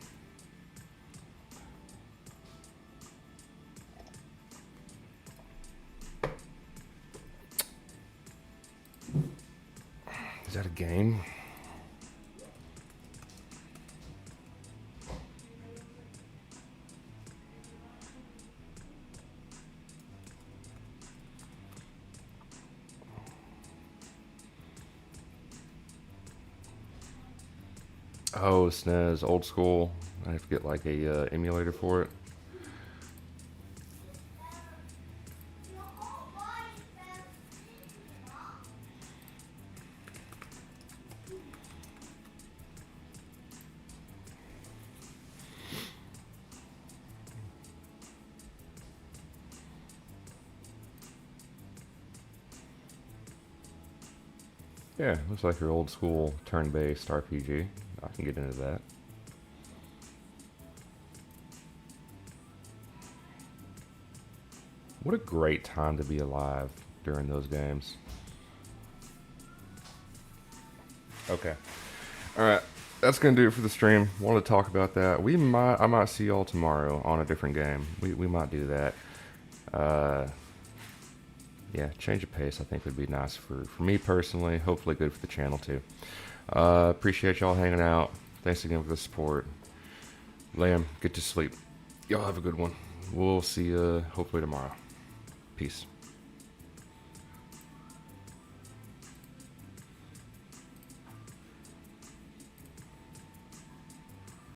Speaker 1: Is that a game? Oh, SNES, old school. I have to get like a emulator for it. Yeah, looks like your old school turn-based RPG. I can get into that. What a great time to be alive during those games. Okay. Alright, that's gonna do it for the stream. Wanted to talk about that. I might see y'all tomorrow on a different game. We might do that. Yeah, change of pace I think would be nice for me personally. Hopefully good for the channel too. Appreciate y'all hanging out. Thanks again for the support. Liam, get to sleep. Y'all have a good one. We'll see you hopefully tomorrow. Peace.